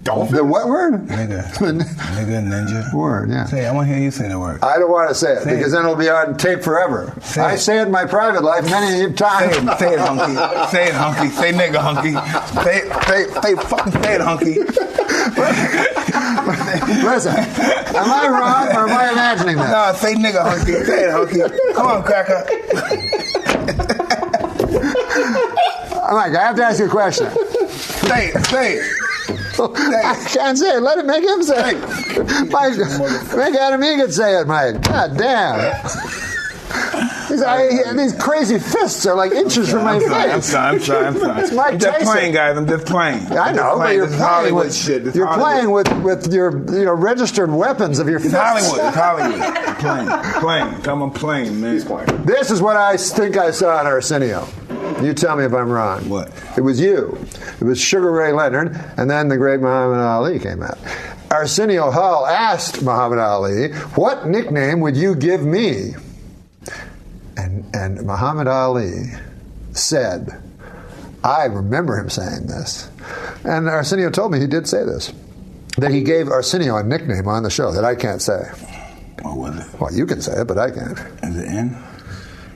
Dolphin. The what word? Nigga. Nigga, ninja. Word, yeah. Say, I want to hear you say the word. I don't want to say it because then it'll be on tape forever. I say it in my private life many times. Say it, hunky. Say it, hunky. Say nigga, hunky. Fucking say it, hunky. Listen, am I wrong or am I imagining that? No, say nigga, hunky. Say it, hunky. Come on, cracker. Mike, I have to ask you a question. Say it. I can't say it. Let him make him say it. Mike, make Adam Egan say it, Mike. God damn. These crazy fists are like inches from my face. I'm sorry. It's Mike I'm just Tyson. playing, guys. I'm just playing. I know, but you're playing with shit. You're playing with your registered weapons of your fists. It's Hollywood. I'm playing. Come on, playing, man. This is what I think I saw in Arsenio. You tell me if I'm wrong. What? It was you. It was Sugar Ray Leonard, and then the great Muhammad Ali came out. Arsenio Hall asked Muhammad Ali, "What nickname would you give me?" And Muhammad Ali said, I remember him saying this, and Arsenio told me he did say this, that he gave Arsenio a nickname on the show that I can't say. What was it? Well, you can say it, but I can't. Is it in?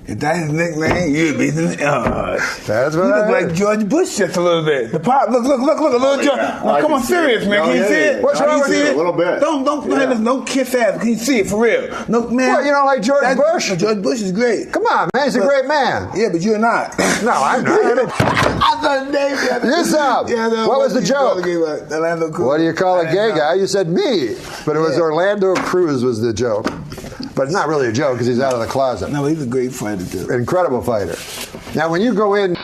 If that's his nickname, you'd be that's what you look I like George Bush just a little bit. The pop, look, a little George. Well, come on, serious, man. Can you see it? What's wrong with you? A little bit. Don't kiss ass. Can you see it for real? No, man. What, you don't like George Bush? George Bush is great. Come on, man. He's a great man. Yeah, but you're not. No, I'm not. I thought the name. What was the joke? What do you call a gay guy? You said me. But it was Orlando Cruz was the joke. But it's not really a joke because he's out of the closet. No, he's a great fighter, too. Incredible fighter. Now, when you go in,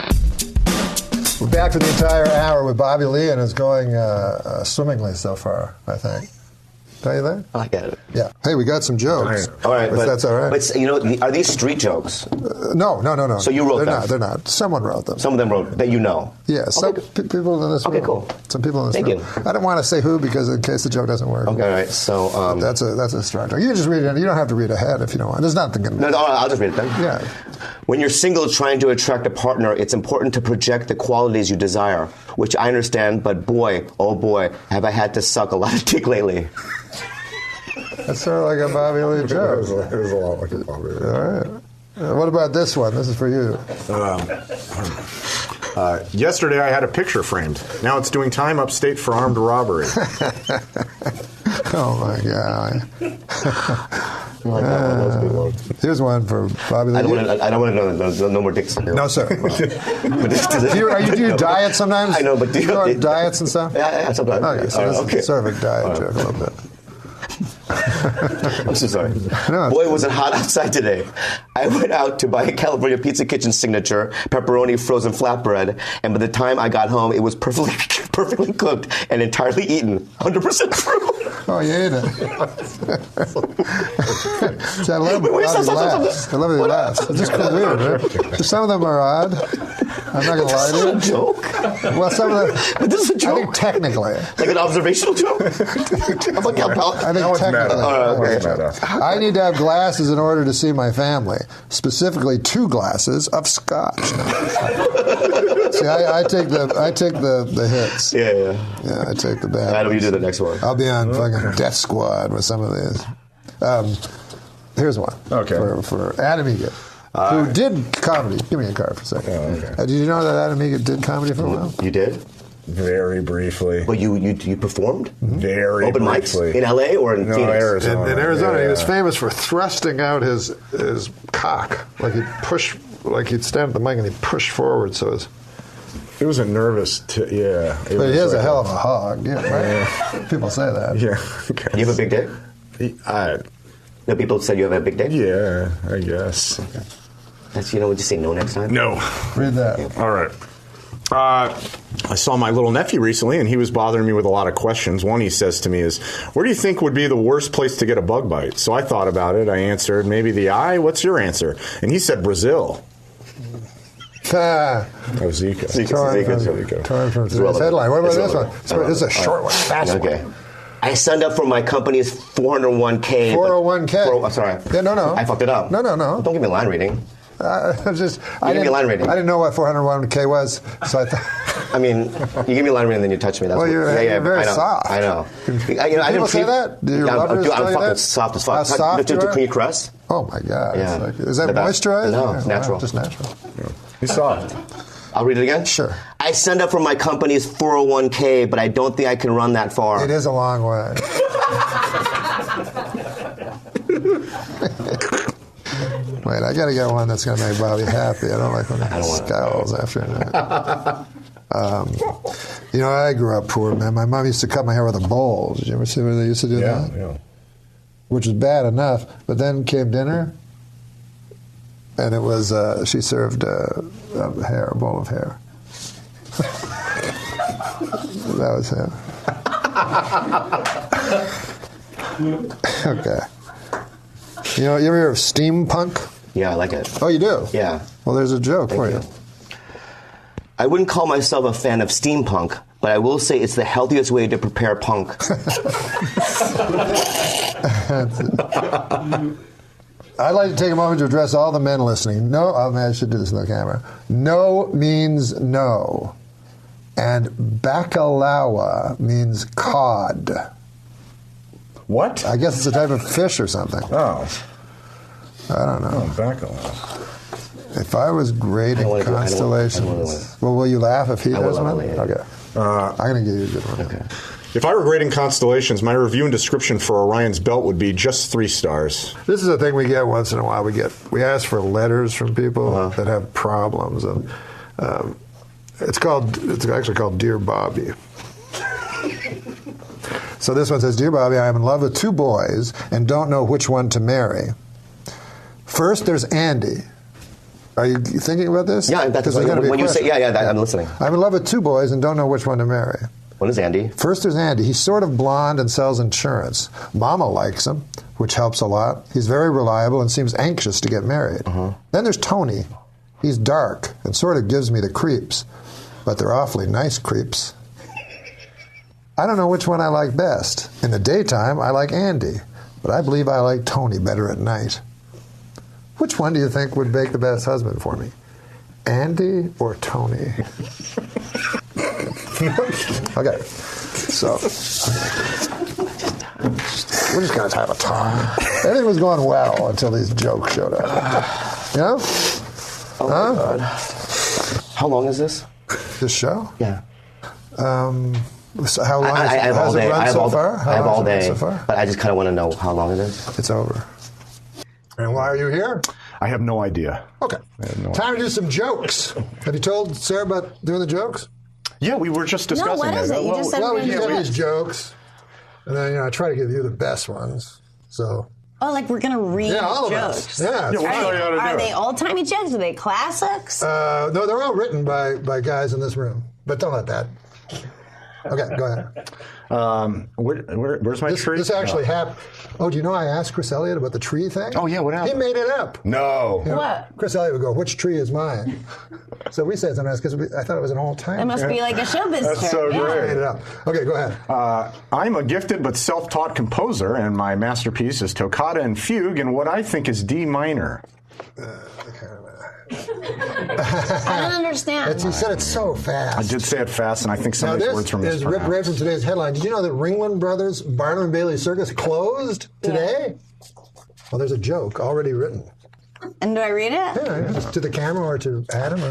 we're back for the entire hour with Bobby Lee, and it's going swimmingly so far, I think. Tell you that? I get it. Yeah. Hey, we got some jokes. All right, but that's all right. But you know, are these street jokes? No. So you wrote them? They're not. Someone wrote them. Some of them wrote that you know. Yeah. Some people in this room. Okay, cool. Some people in this Thank room. you. I don't want to say who because in case the joke doesn't work. Okay, all right. So that's a strong joke. You just read it. You don't have to read ahead if you don't want. There's nothing. No, I'll just read it then. Yeah. When you're single trying to attract a partner, it's important to project the qualities you desire, which I understand, but boy, oh boy, have I had to suck a lot of dick lately. That's sort of like a Bobby Lee joke. It was a lot like a Bobby Lee. All right. What about this one? This is for you. Yesterday I had a picture framed. Now it's doing time upstate for armed robbery. Oh, my God. I like that one. That was a good one. Here's one for Bobby Lee. I don't want to know no more dicks. No, sir. Do you diet sometimes? I know, but do you go on diets and stuff? Yeah, sometimes. Okay, so this is sort of a diet joke a little bit. I'm so sorry. Boy, was it hot outside today. I went out to buy a California Pizza Kitchen signature, pepperoni frozen flatbread, and by the time I got home, it was perfectly cooked and entirely eaten. 100% true. Oh, you ate it. See, I love it. I love it. Laughs. It's just weird, right? Some of them are odd. I'm not going to lie to you. This is a joke. Well, some of them. But this is a joke. I think technically. Like an observational joke? I'm like, I think technically. I need to have glasses in order to see my family. Specifically, 2 glasses of scotch. See, I take the hits. Yeah, I take the bad. Adam, you do the next one. I'll be on fucking Death Squad with some of these. Here's one. Okay. For Adam Egan, who did comedy. Give me a card for a second. Oh, okay. Did you know that Adam Egan did comedy for a while? You did? Very briefly. But you performed? Very Open briefly. mics? In LA or in Phoenix? Arizona. In Arizona. Yeah. He was famous for thrusting out his cock. Like he'd stand at the mic and he'd push forward so his... It was a nervous, but he has a hell of a hog. Yeah, right? Yeah. People say that. Yeah. You have a big dick? No, people said you have a big dick? Yeah, I guess. Okay. That's, would you say no next time? No. Read that. All right. I saw my little nephew recently, and he was bothering me with a lot of questions. One he says to me is, where do you think would be the worst place to get a bug bite? So I thought about it. I answered, maybe the eye. What's your answer? And he said, Brazil. Zika. Zika. From today's headline. What about this one? This is a short one. Fast one. Okay. I signed up for my company's 401k. 401k? I'm sorry. Yeah, no. I fucked it up. No. Don't give me a line reading. I didn't know what 401k was, so I thought. I mean, you give me a line reading, then you touch me. That's well, you're very soft. I know. People say that? Do your lovers I'm fucking that? soft as fuck. How soft you are? Can you caress? Oh my God! Yeah. Is that moisturized? No, it's natural. Just natural. Yeah. He's soft. I'll read it again? Sure. I signed up for my company's 401k, but I don't think I can run that far. It is a long way. Wait, I got to get one that's going to make Bobby happy. I don't like when he scowls after a night. You know, I grew up poor, man. My mom used to cut my hair with a bowl. Did you ever see where they used to do that? Yeah. Which was bad enough. But then came dinner, and it was, she served a bowl of hair. That was him. Okay. You know, you ever hear of steampunk? Yeah, I like it. Oh, you do? Yeah. Well, there's a joke for you. I wouldn't call myself a fan of steampunk, but I will say it's the healthiest way to prepare punk. I'd like to take a moment to address all the men listening. No, I should do this in the camera. No means no. And bacalao means cod. What? I guess it's a type of fish or something. Oh. I don't know. Oh, bacalao. If I was grading constellations, well, will you laugh if he does one? Okay. I'm going to give you a good one. Okay. If I were grading constellations, my review and description for Orion's belt would be just 3 stars. This is a thing we get once in a while. We ask for letters from people that have problems, and it's actually called Dear Bobby. So this one says, Dear Bobby, I am in love with 2 boys and don't know which one to marry. First, there's Andy. Are you thinking about this? Yeah, that's when you say, I'm listening. I'm in love with 2 boys and don't know which one to marry. What is Andy? First, there's Andy. He's sort of blonde and sells insurance. Mama likes him, which helps a lot. He's very reliable and seems anxious to get married. Then there's Tony. He's dark and sort of gives me the creeps, but they're awfully nice creeps. I don't know which one I like best. In the daytime, I like Andy, but I believe I like Tony better at night. Which one do you think would make the best husband for me? Andy or Tony? Okay, so we're just going to have a talk. Everything was going well until these jokes showed up. You know? Oh, my God. How long is this? This show? Yeah. So how long has it run so far? I have all day, so far? but I just kind of want to know how long it is. It's over. And why are you here? I have no idea. Okay. Time to do some jokes. Have you told Sarah about doing the jokes? Yeah, we were just discussing what is it? You just said we we're get gonna do these jokes, and then I try to give you the best ones. So. Oh, like we're gonna read all jokes. Of us. Yeah. We'll show you how to do Are it. they old-timey jokes? Are they classics? No, they're all written by guys in this room. But don't let that. Okay, go ahead. Where's my tree? This actually happened. Oh, do you know I asked Chris Elliott about the tree thing? Oh, yeah, what happened? He made it up. No. You know, What? Chris Elliott would go, which tree is mine? So we said something else because I thought it was an all-time. It must be like a showbiz That's term. so yeah. great. Made it up. Okay, go ahead. I'm a gifted but self-taught composer, and my masterpiece is Toccata and Fugue in what I think is D minor. I don't understand. He said it so fast. I did say it fast, and I think some Now of these this words from is ripped right from today's headline. Did you know that Ringling Brothers Barnum and Bailey Circus closed today? Well, there's a joke already written. And do I read it? Yeah, just to the camera or to Adam.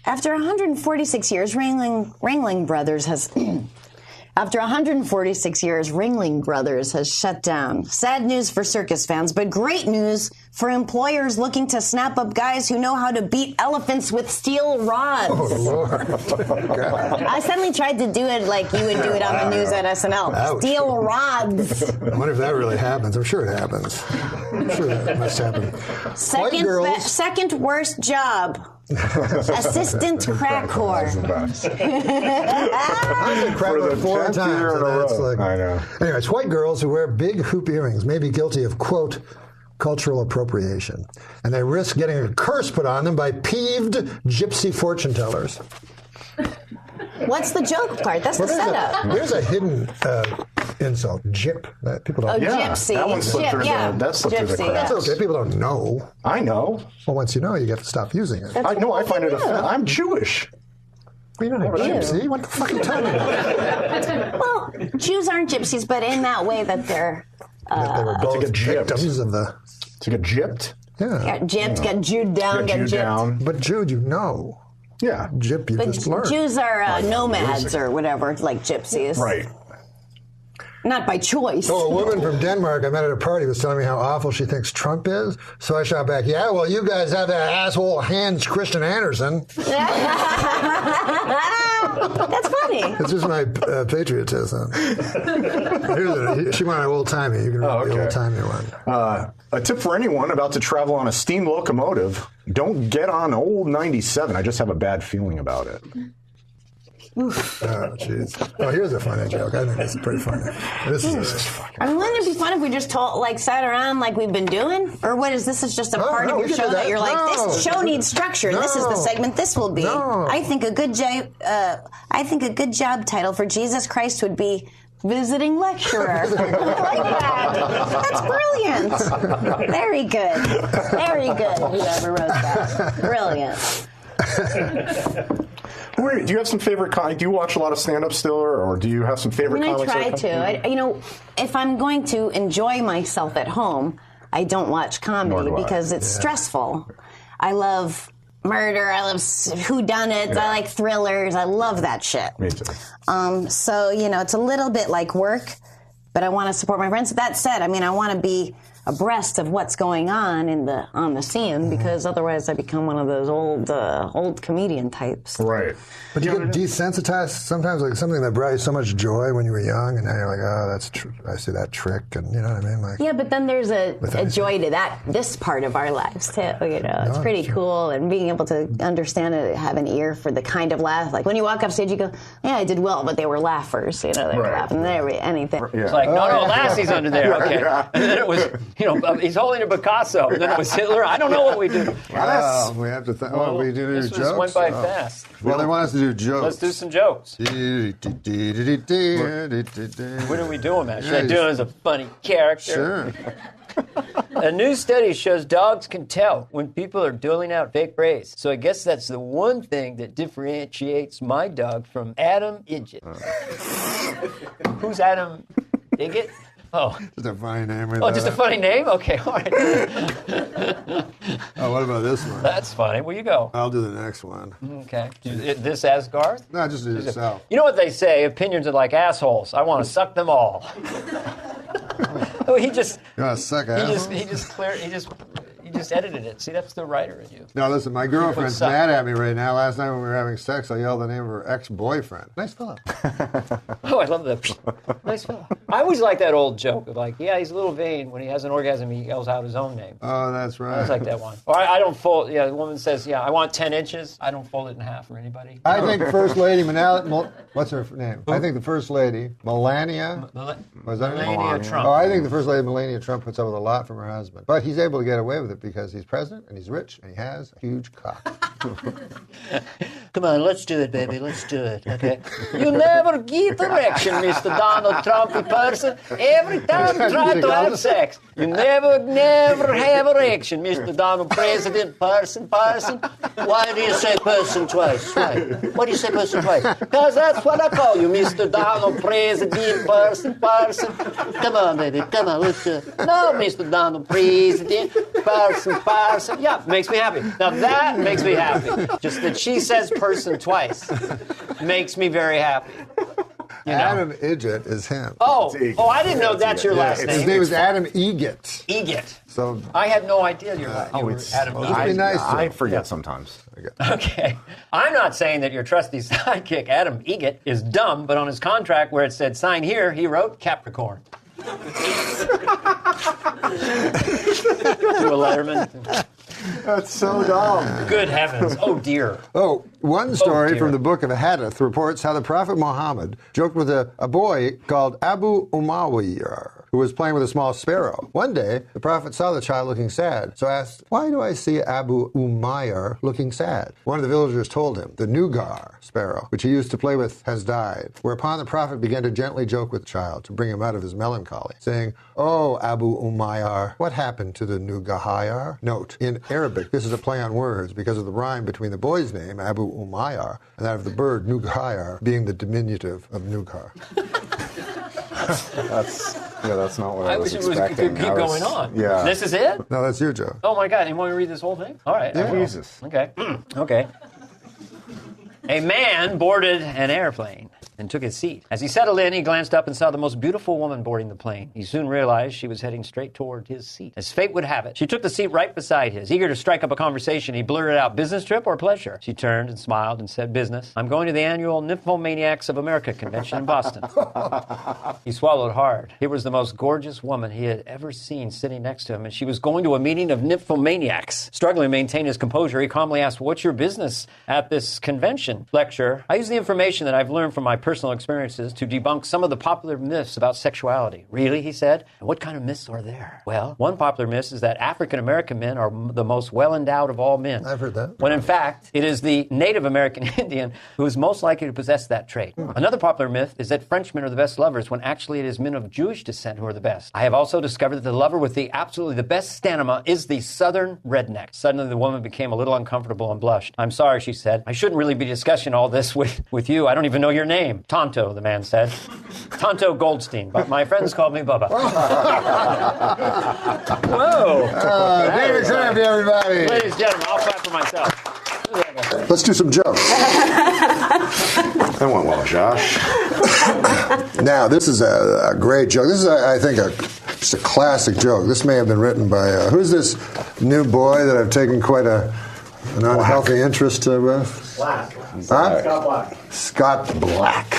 After 146 years, Ringling Brothers has... After 146 years, Ringling Brothers has shut down. Sad news for circus fans, but great news for employers looking to snap up guys who know how to beat elephants with steel rods. Oh, Lord. I suddenly tried to do it like you would do it on the news at SNL. Ouch. Steel rods. I wonder if that really happens. I'm sure it happens. I'm sure that must happen. Second worst job. Assistant crack whore. I've been crack whore 4 times. I know. Anyways, white girls who wear big hoop earrings may be guilty of, quote, cultural appropriation. And they risk getting a curse put on them by peeved gypsy fortune tellers. What's the joke part? That's the setup. There's a hidden insult, gyp, that people don't know. Gypsy. That one slipped through that slipped through the cracks. That's okay, people don't know. I know. Well, once you know, you have to stop using it. I know, I find it offensive. I'm Jewish. Well, you're not a gypsy. What the fuck are you talking about? Well, Jews aren't gypsies, but in that way that they're... they were both victims of the... To get gypped? Yeah. Got gypped, got Jewed down, got gypped. But Jude, you know. Yeah. Gyp, you But just learned. Jews are nomads or whatever, like gypsies. Right. Not by choice. Oh, a woman from Denmark I met at a party was telling me how awful she thinks Trump is. So I shot back, yeah, well, you guys have that asshole Hans Christian Andersen. That's funny. It's just my patriotism. She wanted old-timey. You can read the old-timey one. A tip for anyone about to travel on a steam locomotive, don't get on old 97. I just have a bad feeling about it. Oh, jeez. Oh, here's a funny joke. I think this is pretty funny. This is fucking. I mean, wouldn't it be fun if we just sat around like we've been doing? Or what is this? Is just a part of your show that you're like, this show needs structure. This is the segment this will be. I think a good job title for Jesus Christ would be visiting lecturer. I like that. That's brilliant. Very good. Very good. Whoever wrote that. Brilliant. Do you have some favorite do you watch a lot of stand-up still, or do you have some favorite comics? I try to. If I'm going to enjoy myself at home, I don't watch comedy because it's stressful. I love murder. I love whodunits. I like thrillers. I love that shit. Me too. So, it's a little bit like work, but I want to support my friends. That said, I want to be abreast of what's going on on the scene, because otherwise I become one of those old comedian types. Right. But you get desensitized sometimes, like something that brought you so much joy when you were young, and now you're like, oh, that's I see that trick, and you know what I mean? Like, yeah, but then there's a joy to this part of our lives too. It's pretty cool, and being able to understand it, have an ear for the kind of laugh. Like when you walk up stage, you go, yeah, I did well, but they were laughers. They were laughing. They were anything. Yeah. It's like, no, Lassie's under there. Okay, and then it was, he's holding a Picasso, and then it was Hitler. I don't know what we do. We have to think. Oh, we do this jokes. This went by fast. Well, they want us to do jokes. Let's do some jokes. What are we doing, man? Should I do it as a funny character? Sure. A new study shows dogs can tell when people are doling out fake praise. So I guess that's the one thing that differentiates my dog from Adam Idget. Who's Adam Idget? Oh. Just a funny name. Just a funny name? Okay, all right. What about this one? That's funny. Well, you go. I'll do the next one. Okay. This as Garth? No, just do yourself. You know what they say? Opinions are like assholes. I want to suck them all. He just... You want to suck assholes? He just edited it. See, that's the writer in you. No, listen, my girlfriend's mad at me right now. Last night when we were having sex, I yelled the name of her ex-boyfriend. Nice fellow. Oh, I love that. Nice fellow. I always like that old joke of like, yeah, he's a little vain. When he has an orgasm, he yells out his own name. Oh, that's right. I always like that one. Or I don't fold. Yeah, the woman says, yeah, I want 10 inches. I don't fold it in half for anybody. I think First Lady what's her name? I think the First Lady, Melania. Was that Melania Trump. Oh, I think the First Lady, Melania Trump, puts up with a lot from her husband. But he's able to get away with it because he's president and he's rich and he has a huge cock. Come on, let's do it, baby. Let's do it, okay? You never get erection, Mr. Donald Trumpy person. Every time you try to have sex, you never have erection, Mr. Donald President person. Why do you say person twice? Why do you say person twice? Because that's what I call you, Mr. Donald President person. Come on, baby. Come on, let's do it. No, Mr. Donald President person. Yeah, makes me happy. Now that makes me happy. Just that she says person twice makes me very happy. Adam Idget is him. Oh, I didn't know that's your last name. His name is Adam Egget. Egget. So I had no idea you were Adam Egget. I forget sometimes. Okay. I'm not saying that your trusty sidekick, Adam Egget, is dumb, but on his contract where it said sign here, he wrote Capricorn. To a letterman. That's so dumb. Good heavens. Oh, dear. Oh, one story from the book of Hadith reports how the Prophet Muhammad joked with a boy called Abu Umayyah, who was playing with a small sparrow. One day, the Prophet saw the child looking sad, so asked, why do I see Abu Umayyah looking sad? One of the villagers told him, the Nugar sparrow, which he used to play with, has died. Whereupon the Prophet began to gently joke with the child to bring him out of his melancholy, saying, oh, Abu Umayyah, what happened to the Nugahayar? Note, in Arabic, this is a play on words because of the rhyme between the boy's name, Abu Umayyah, and that of the bird, Nugahayar, being the diminutive of Nugar. That's not what I was expecting. Could keep going on. Yeah. This is it? No, that's your joke. Oh, my God. You want me to read this whole thing? All right. Yeah. Jesus. Okay. Okay. A man boarded an airplane and took his seat. As he settled in, he glanced up and saw the most beautiful woman boarding the plane. He soon realized she was heading straight toward his seat. As fate would have it, she took the seat right beside his. Eager to strike up a conversation, he blurted out, "Business trip or pleasure?" She turned and smiled and said, "Business. I'm going to the annual Nymphomaniacs of America convention in Boston." He swallowed hard. Here was the most gorgeous woman he had ever seen sitting next to him, and she was going to a meeting of nymphomaniacs. Struggling to maintain his composure, he calmly asked, "What's your business at this convention?" Lecture. "I use the information that I've learned from my personal experiences to debunk some of the popular myths about sexuality." "Really?" he said. "And what kind of myths are there?" "Well, one popular myth is that African-American men are the most well-endowed of all men." I've heard that. When in fact, it is the Native American Indian who is most likely to possess that trait. Another popular myth is that Frenchmen are the best lovers, when actually it is men of Jewish descent who are the best. I have also discovered that the lover with the absolutely the best stamina is the southern redneck. Suddenly the woman became a little uncomfortable and blushed. "I'm sorry," she said. "I shouldn't really be discussing all this with you. I don't even know your name." "Tonto," the man said. "Tonto Goldstein, but my friends called me Bubba." Whoa. David Trampe, everybody. Ladies and gentlemen, I'll clap for myself. Let's do some jokes. That went well, Josh. Now, this is a great joke. This is, I think, just a classic joke. This may have been written by, who's this new boy that I've taken quite an unhealthy interest with? Black. Huh? Scott Black. Scott Black.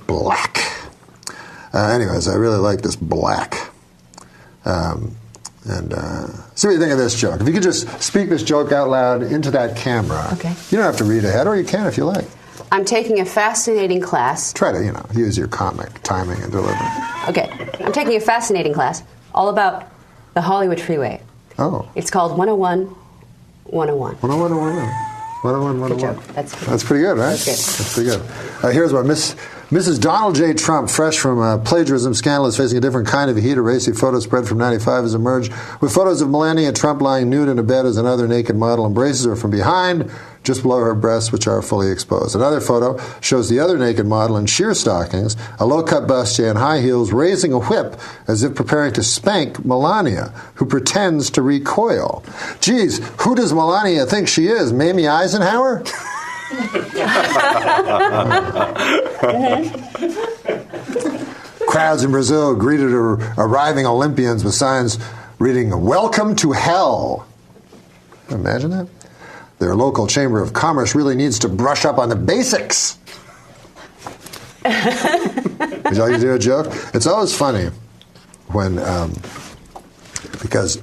Black. Anyways, I really like this Black. See what you think of this joke. If you could just speak this joke out loud into that camera. Okay. You don't have to read ahead, or you can if you like. I'm taking a fascinating class. Try to, use your comic timing and delivery. Okay. I'm taking a fascinating class all about the Hollywood freeway. Oh. It's called 101 101. 101 101. Good joke. That's pretty good, right? That's good. That's pretty good. Here's one. Mrs. Donald J. Trump, fresh from a plagiarism scandal, is facing a different kind of heat. A racy photo spread from 95 has emerged with photos of Melania Trump lying nude in a bed as another naked model embraces her from behind, just below her breasts, which are fully exposed. Another photo shows the other naked model in sheer stockings, a low-cut bustier, and high heels, raising a whip as if preparing to spank Melania, who pretends to recoil. Geez, who does Melania think she is? Mamie Eisenhower? Crowds in Brazil greeted arriving Olympians with signs reading, "Welcome to hell." Imagine that. Their local chamber of commerce really needs to brush up on the basics. Would you like to do a joke? It's always funny when, because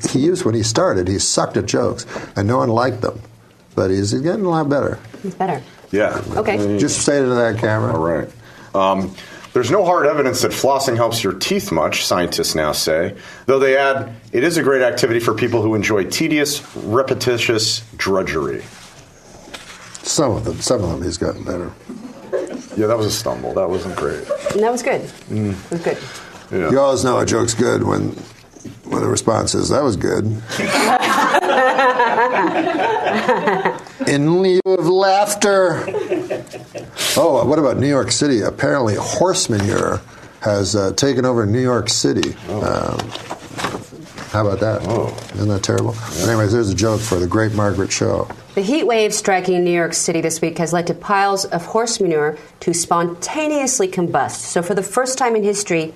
when he started, he sucked at jokes and no one liked them. But he's getting a lot better. He's better. Yeah. Okay. Just say it to that camera. All right. There's no hard evidence that flossing helps your teeth much, scientists now say, though they add, it is a great activity for people who enjoy tedious, repetitious drudgery. Some of them he's gotten better. Yeah, that was a stumble. That wasn't great. And that was good. It was good. Yeah. You always know a joke's good when the response is, "That was good." In lieu of laughter. Oh, what about New York City? Apparently, horse manure has taken over New York City. How about that? Oh. Isn't that terrible? Anyways, there's a joke for the Great Margaret Show. The heat wave striking New York City this week has led to piles of horse manure to spontaneously combust. So for the first time in history,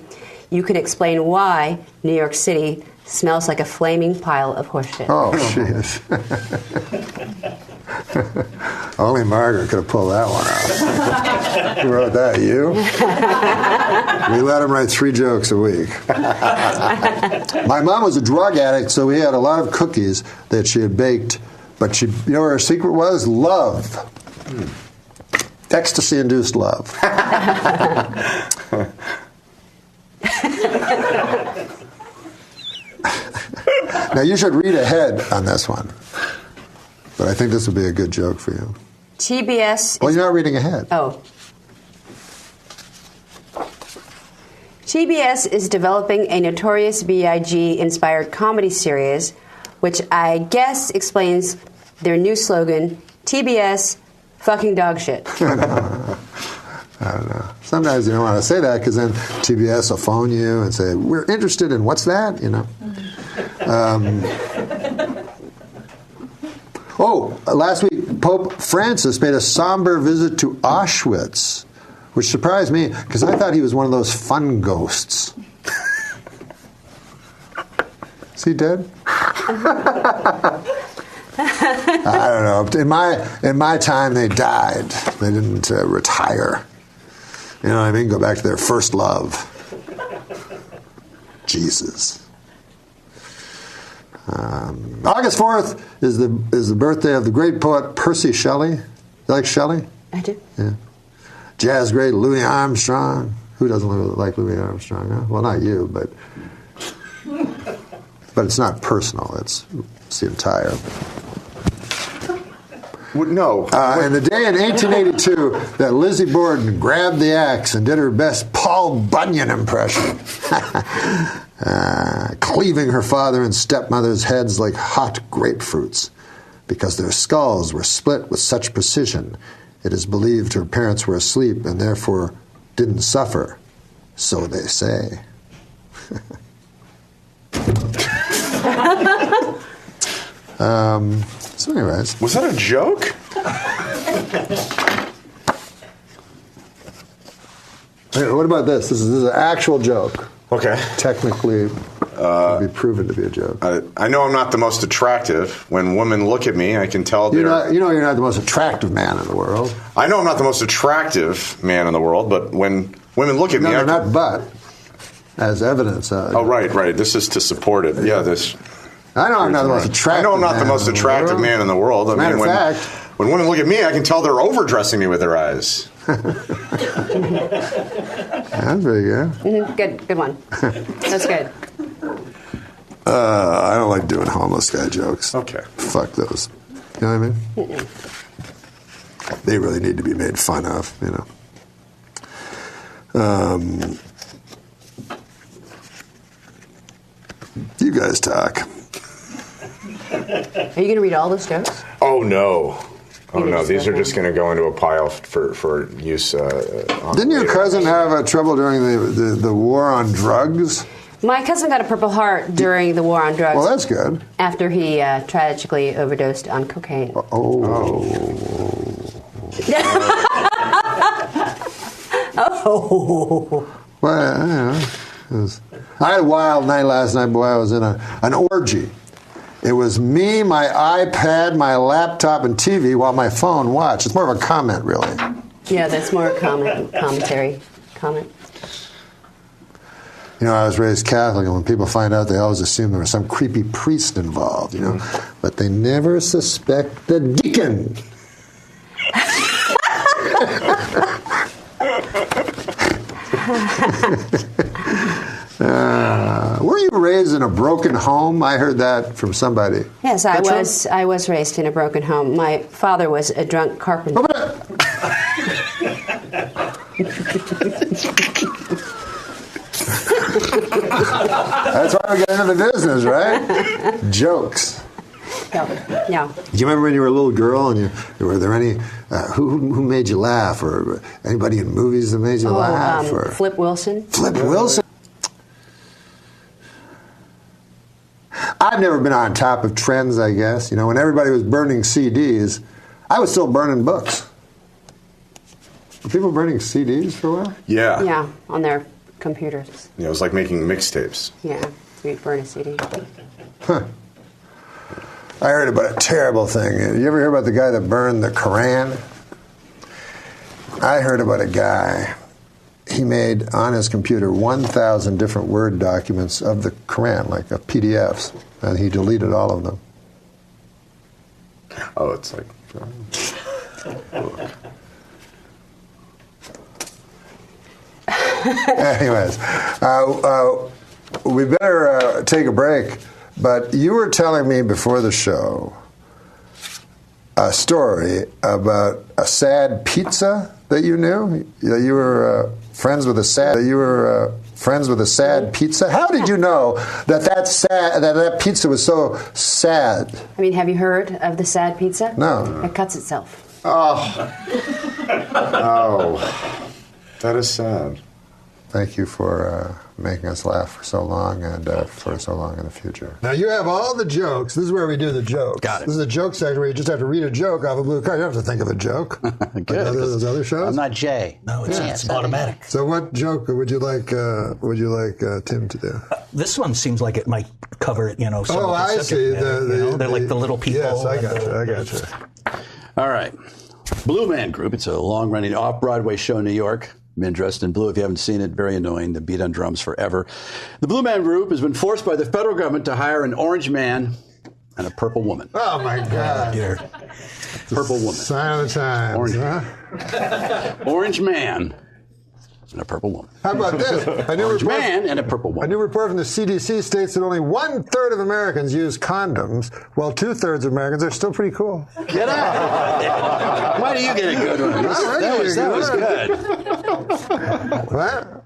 you can explain why New York City smells like a flaming pile of horse shit. Oh, jeez. Only Margaret could have pulled that one out. Who wrote that? You? We let him write 3 jokes a week. My mom was a drug addict, so we had a lot of cookies that she had baked. But you know what her secret was? Love. Ecstasy-induced love. Now, you should read ahead on this one. But I think this would be a good joke for you. TBS... Well, you're not reading ahead. Oh. TBS is developing a Notorious B.I.G.-inspired comedy series, which I guess explains their new slogan, TBS, fucking dog shit. I don't know. Sometimes you don't want to say that because then TBS will phone you and say, "We're interested in what's that?" Last week, Pope Francis made a somber visit to Auschwitz, which surprised me because I thought he was one of those fun ghosts. Is he dead? I don't know. In my time, they died. They didn't retire. You know what I mean? Go back to their first love. Jesus. August 4th is the birthday of the great poet Percy Shelley. You like Shelley? I do. Yeah. Jazz great Louis Armstrong. Who doesn't like Louis Armstrong? Huh? Well, not you, but it's not personal. It's the entire. No. And the day in 1882 that Lizzie Borden grabbed the axe and did her best Paul Bunyan impression, cleaving her father and stepmother's heads like hot grapefruits, because their skulls were split with such precision. It is believed her parents were asleep and therefore didn't suffer. So they say. So anyways. Was that a joke? Hey, what about this? This is an actual joke. Okay. Technically, can be proven to be a joke. I know I'm not the most attractive. When women look at me, I can tell they're... you're not the most attractive man in the world. I know I'm not the most attractive man in the world, but when women look at me... No, not but. As evidence. Oh, right. This is to support it. Yeah, this... I know I'm not the most attractive. I know I'm not the most attractive man in the world. I mean, when women look at me, I can tell they're overdressing me with their eyes. That's very good. Mm-hmm. Good one. That's good. I don't like doing homeless guy jokes. Okay. Fuck those. You know what I mean? Mm-mm. They really need to be made fun of, you know. You guys talk. Are you going to read all those jokes? Oh, no. These are just going to go into a pile for use. Didn't your cousin have trouble during the war on drugs? My cousin got a Purple Heart during the war on drugs. Well, that's good. After he tragically overdosed on cocaine. Oh. Well, I had a wild night last night, boy. I was in an orgy. It was me, my iPad, my laptop, and TV while my phone watched. It's more of a comment, really. Yeah, that's more a commentary. Comment. You know, I was raised Catholic, and when people find out, they always assume there was some creepy priest involved, you know. But they never suspect the deacon. Were you raised in a broken home? I heard that from somebody. Yes, I was raised in a broken home. My father was a drunk carpenter. That's why we get into the business, right? Jokes. Yeah. Do you remember when you were a little girl and were there any who made you laugh, or anybody in movies that made you laugh? Or Flip Wilson. Flip Wilson. I've never been on top of trends, I guess. You know, when everybody was burning CDs, I was still burning books. Were people burning CDs for a while? Yeah. Yeah, on their computers. Yeah, it was like making mixtapes. Yeah, you burn a CD. Huh. I heard about a terrible thing. You ever hear about the guy that burned the Koran? I heard about a guy. He made on his computer 1,000 different Word documents of the Koran, like PDFs, and he deleted all of them. Oh, it's like... Anyways, we better take a break. But you were telling me before the show a story about a sad pizza that you knew. That you were friends with a sad. Pizza. How did you know that pizza was so sad? I mean, have you heard of the sad pizza? No. It cuts itself. Oh, that is sad. Thank you for making us laugh for so long and for so long in the future. Now you have all the jokes. This is where we do the jokes. Got it. This is a joke section where you just have to read a joke off a blue card. You don't have to think of a joke. Good. Those other shows. I'm not Jay. No, it's automatic. So what joke would you like Tim to do? This one seems like it might cover, some of the I subject see. matter, they're like the little people. Yes, I got you. All right. Blue Man Group. It's a long-running off-Broadway show in New York. Men dressed in blue. If you haven't seen it, very annoying. The beat on drums forever. The Blue Man Group has been forced by the federal government to hire an orange man and a purple woman. Oh, my God. Purple woman. Sign of the times, Orange, orange man and a purple woman. How about this? Orange man and a purple woman. A new report from the CDC states that only 1/3 of Americans use condoms, while 2/3 of Americans are still pretty cool. Get out! Why do you get a good one? That was good. What?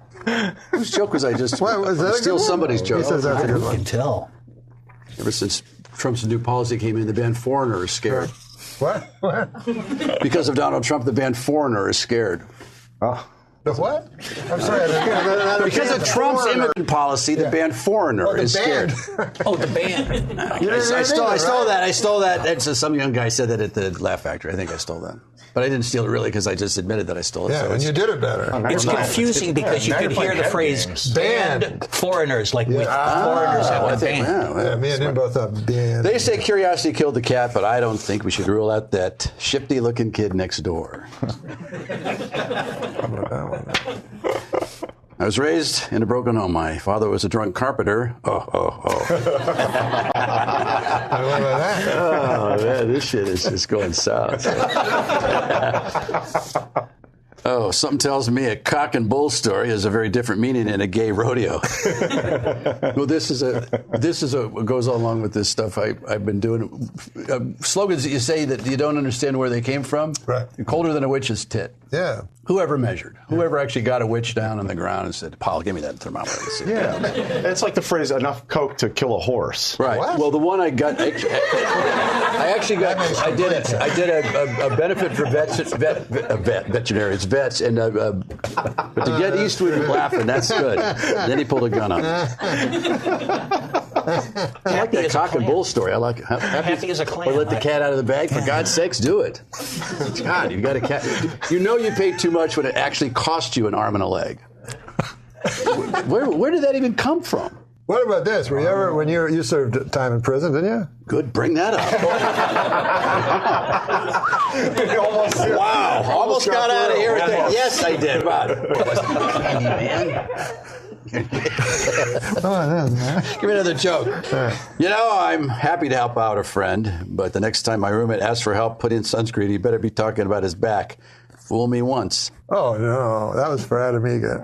Whose joke was I just? What, was that steal somebody's joke. He says that's a good one. You can tell. Ever since Trump's new policy came in, the band Foreigner is scared. What? Because of Donald Trump, the band Foreigner is scared. Oh. The what? I'm sorry. Because of Trump's immigrant policy, the band Foreigner is scared. Oh, the band. I stole that. That's some young guy said that at the Laugh Factory. I think I stole that. But I didn't steal it really because I just admitted that I stole it. Yeah, and you did it better. It's confusing because you could hear the phrase band foreigners, like with foreigners have a band. Yeah, me and him both have band. They say curiosity killed the cat, but I don't think we should rule out that shifty-looking kid next door. I was raised in a broken home. My father was a drunk carpenter. Oh, man, this shit is just going south. Oh, something tells me a cock and bull story has a very different meaning in a gay rodeo. Well, this goes along with this stuff I've been doing. Slogans that you say that you don't understand where they came from. Right. Colder than a witch's tit. Yeah. Whoever measured, whoever actually got a witch down on the ground and said, "Paul, give me that thermometer." Let's see. Yeah, it's like the phrase "enough coke to kill a horse." Right. What? Well, the one I got, I did a benefit for veterinarians, vets, and but to get Eastwood laughing, that's good. And then he pulled a gun on me. I like that cock and bull story. I like it. Happy as a clam. Or let the cat out of the bag. For God's sakes, do it. God, you got a cat. You know you paid too much when it actually cost you an arm and a leg. Where did that even come from? What about this? Were you ever, when you served time in prison, didn't you? Good, bring that up. Wow, almost got out of here with that. Yes, I did. Candy man. Give me another joke. You know, I'm happy to help out a friend, but the next time my roommate asks for help putting sunscreen, he better be talking about his back. Fool me once. Oh, no. That was for Adamiga.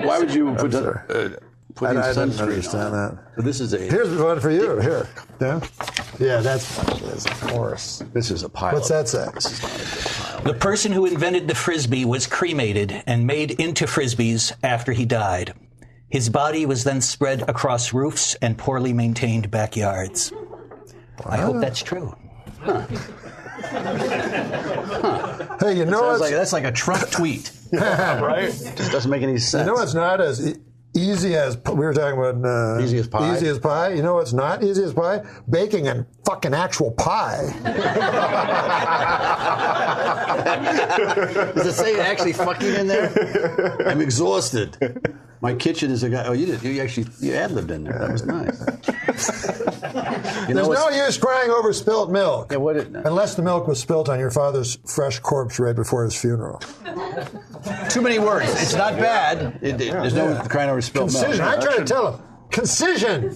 Why would you put I didn't understand that. So this is Here's one for you. Here. Yeah? Yeah, that's of course. This is a pile. What's that say? The person who invented the Frisbee was cremated and made into Frisbees after he died. His body was then spread across roofs and poorly maintained backyards. I hope that's true. Huh. Hey, you know Sounds like that's like a Trump tweet. Right? Just doesn't make any sense. You know it's not as easy as we were talking about. Easy as pie. Easy as pie. You know what's not easy as pie? Baking and fucking actual pie. Does it say actually fucking in there? I'm exhausted. My kitchen is a guy. Oh, you did. You ad-libbed in there. That was nice. There's no use crying over spilt milk. Yeah, unless the milk was spilt on your father's fresh corpse right before his funeral. Too many words. It's not bad. There's no crying over spilt milk. Concision. I try to tell him. Concision.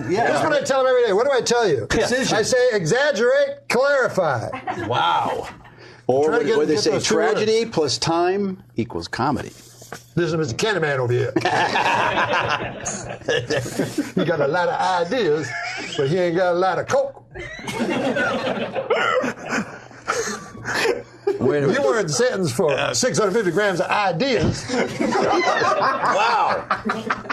Yeah. That's what I tell him every day. What do I tell you? Concision. I say exaggerate, clarify. Wow. Or what they say, tragedy plus time equals comedy. This is Mr. Candyman over here. He got a lot of ideas, but he ain't got a lot of coke. Wait a minute. You weren't sentenced for 650 grams of ideas. Wow.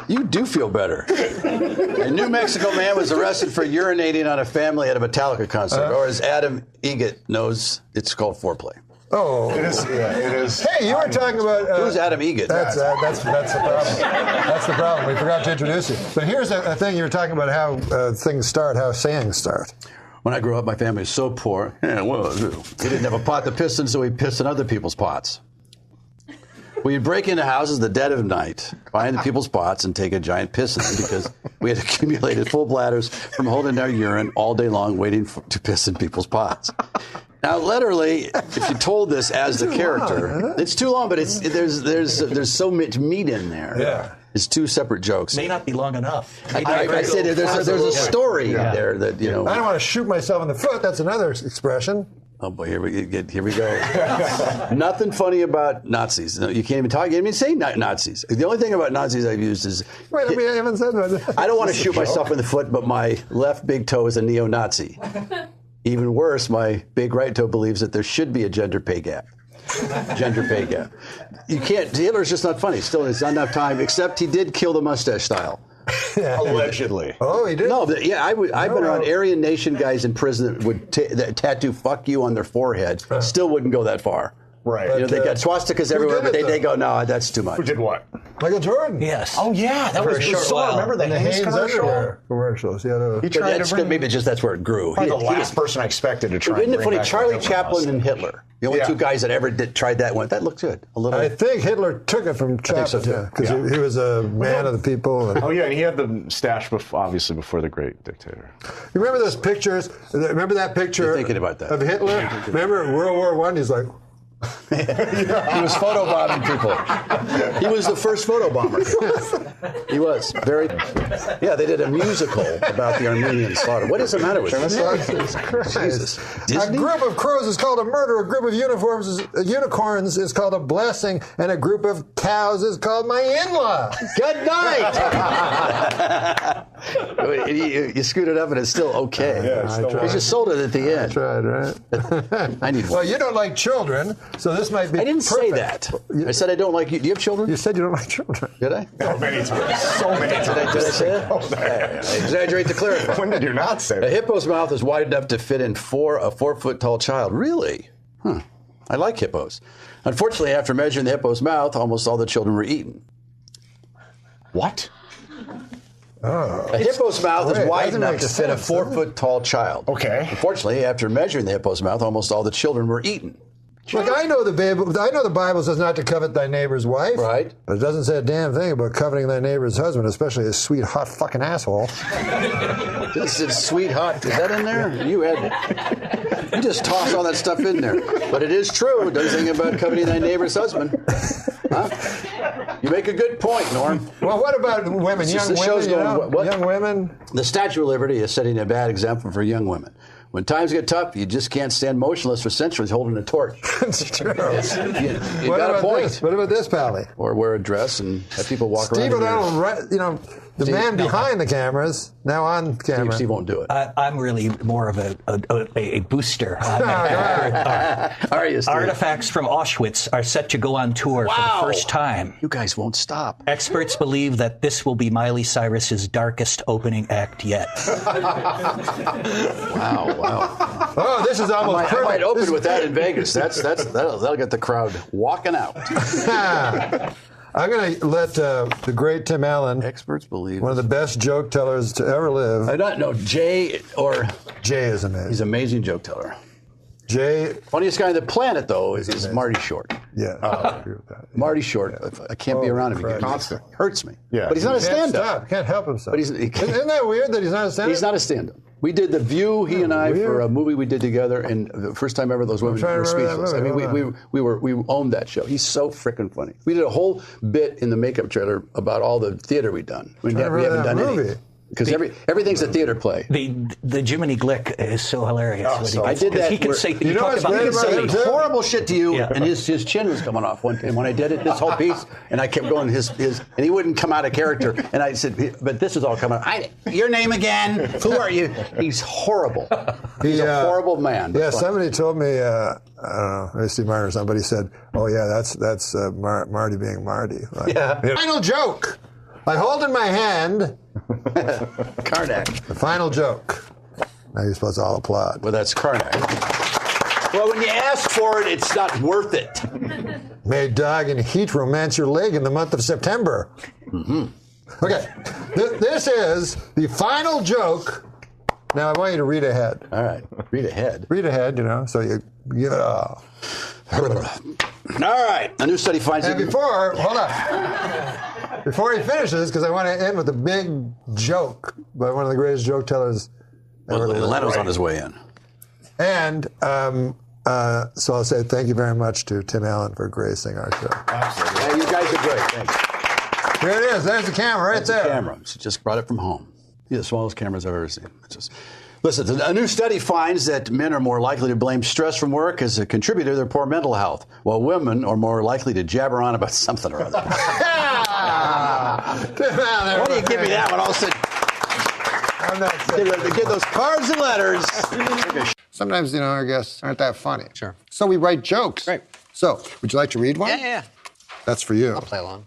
You do feel better. A New Mexico man was arrested for urinating on a family at a Metallica concert, or as Adam Egget knows, it's called foreplay. Oh, it is. Yeah, it is. Hey, you were talking about who's Adam Egan? That's the problem. That's the problem. We forgot to introduce you. But here's a thing you were talking about: how things start, how sayings start. When I grew up, my family was so poor. Yeah, well, we didn't have a pot to piss in, so we pissed in other people's pots. We'd break into houses the dead of night, find the people's pots, and take a giant piss in them because we had accumulated full bladders from holding our urine all day long, waiting to piss in people's pots. Now, literally, if you told this as the character, it's too long, but there's so much meat in there. Yeah. It's two separate jokes. May not be long enough. I said there's a story there that, you know. I don't want to shoot myself in the foot. That's another expression. Oh boy, here we go. Nothing funny about Nazis. No, you can't even say Nazis. The only thing about Nazis I've used is. Wait, I haven't said that. I don't want to shoot myself in the foot, but my left big toe is a neo-Nazi. Even worse, my big right toe believes that there should be a gender pay gap. Gender pay gap. You can't. Hitler's just not funny. Still, it's not enough time. Except he did kill the mustache style. Allegedly. Oh, he did? No, but yeah, I've been around Aryan Nation guys in prison that would that tattoo "fuck you" on their forehead. Still wouldn't go that far. Right. You know, they got swastikas everywhere, but they go, no, that's too much. Who did what? Michael Jordan. Yes. Oh, yeah. That was a short while. Remember the Hanes commercials? Yeah, He tried to bring, maybe just that's where it grew. Probably the last person I expected to try. Isn't it funny? back Charlie the Chaplin and Hitler, the only two guys that ever tried that one. That looked good. A little. I think Hitler took it from Chaplin, because he was a man of the people. Oh yeah, and he had the stash obviously before the great dictator. You remember those pictures? Remember that picture? You're thinking about that of Hitler? Remember World War I? He's like. He was photobombing people. He was the first photobomber. He was very. Yeah, they did a musical about the Armenian slaughter. What is the matter with you? Jesus. A group of crows is called a murder. A group of unicorns is called a blessing, and a group of cows is called my in-law. Good night. You screwed it up, and it's still okay. Yeah, he just sold it at the end. I tried, right? I need. Well, you don't like children. So this might be. I didn't say that. I said I don't like you. Do you have children? You said you don't like children. Did I? Oh, many times. So many times. Did I say it? I exaggerate to clarify. When did you not say that? A hippo's mouth is wide enough to fit in a 4-foot tall child. Really? I like hippos. Unfortunately, after measuring the hippo's mouth, almost all the children were eaten. What? Oh. A hippo's mouth is wide enough to fit a 4-foot tall child. Okay. Unfortunately, after measuring the hippo's mouth, almost all the children were eaten. Look, I know the Bible says not to covet thy neighbor's wife. Right. But it doesn't say a damn thing about coveting thy neighbor's husband, especially a sweet, hot fucking asshole. This is sweet hot. Is that in there? You just toss all that stuff in there. But it is true. It doesn't think about coveting thy neighbor's husband. Huh? You make a good point, Norm. Well, what about women? Young women? The Statue of Liberty is setting a bad example for young women. When times get tough, you just can't stand motionless for centuries holding a torch. That's true. You got a point. What about this, Pally? Or wear a dress and have people walk around. Steve O'Donnell, the man behind the cameras, now on camera. Steve won't do it. I'm really more of a booster. Are you, Steve? Artifacts from Auschwitz are set to go on tour for the first time. You guys won't stop. Experts believe that this will be Miley Cyrus's darkest opening act yet. Wow. Oh, this is almost perfect. I might open with that in Vegas. That'll get the crowd walking out. I'm going to let the great Tim Allen, experts believe, one of the best joke tellers to ever live. I don't know Jay is amazing. He's an amazing joke teller. Jay, funniest guy on the planet though is Marty Short. Yeah, I agree with that. Marty Short. I can't be around him again. Constant. Hurts me. Yeah, but he's not a stand-up. Can't help himself. But isn't that weird that he's not a stand-up? He's not a stand-up. We did The View, he and I, for a movie we did together, and the first time ever those women were speechless. I mean, we owned that show. He's so freaking funny. We did a whole bit in the makeup trailer about all the theater we'd done. We haven't done any. Because everything's a theater play. The Jiminy Glick is so hilarious. I did that. He can say horrible shit to you, and his chin was coming off one time when I did it. This whole piece, and I kept going and he wouldn't come out of character. And I said, "But this is all coming out. Your name again? Who are you?" He's horrible. He's a horrible man. Yeah, somebody told me. I don't know, Steve Martin or somebody said, "Oh yeah, that's Marty being Marty." Like, Final joke. I hold in my hand Karnak. The final joke. Now you're supposed to all applaud. Well, that's Karnak. Well, when you ask for it, it's not worth it. May dog and heat romance your leg in the month of September. Mm-hmm. Okay, this is the final joke. Now I want you to read ahead. All right, read ahead. Read ahead, so you give it a... All right, a new study finds and that... hold on. Before he finishes, because I want to end with a big joke by one of the greatest joke tellers ever. Well, Leno's on his way in. And so I'll say thank you very much to Tim Allen for gracing our show. Absolutely. Yeah, you guys are great. Thanks. Here it is. There's the camera right there. The camera. She just brought it from home. The smallest cameras I've ever seen. Listen, a new study finds that men are more likely to blame stress from work as a contributor to their poor mental health, while women are more likely to jabber on about something or other. Why do you give me that one? All of a sudden, I'm not they get those cards and letters. Sometimes, our guests aren't that funny. Sure. So we write jokes. Great. So, would you like to read one? Yeah. That's for you. I'll play along.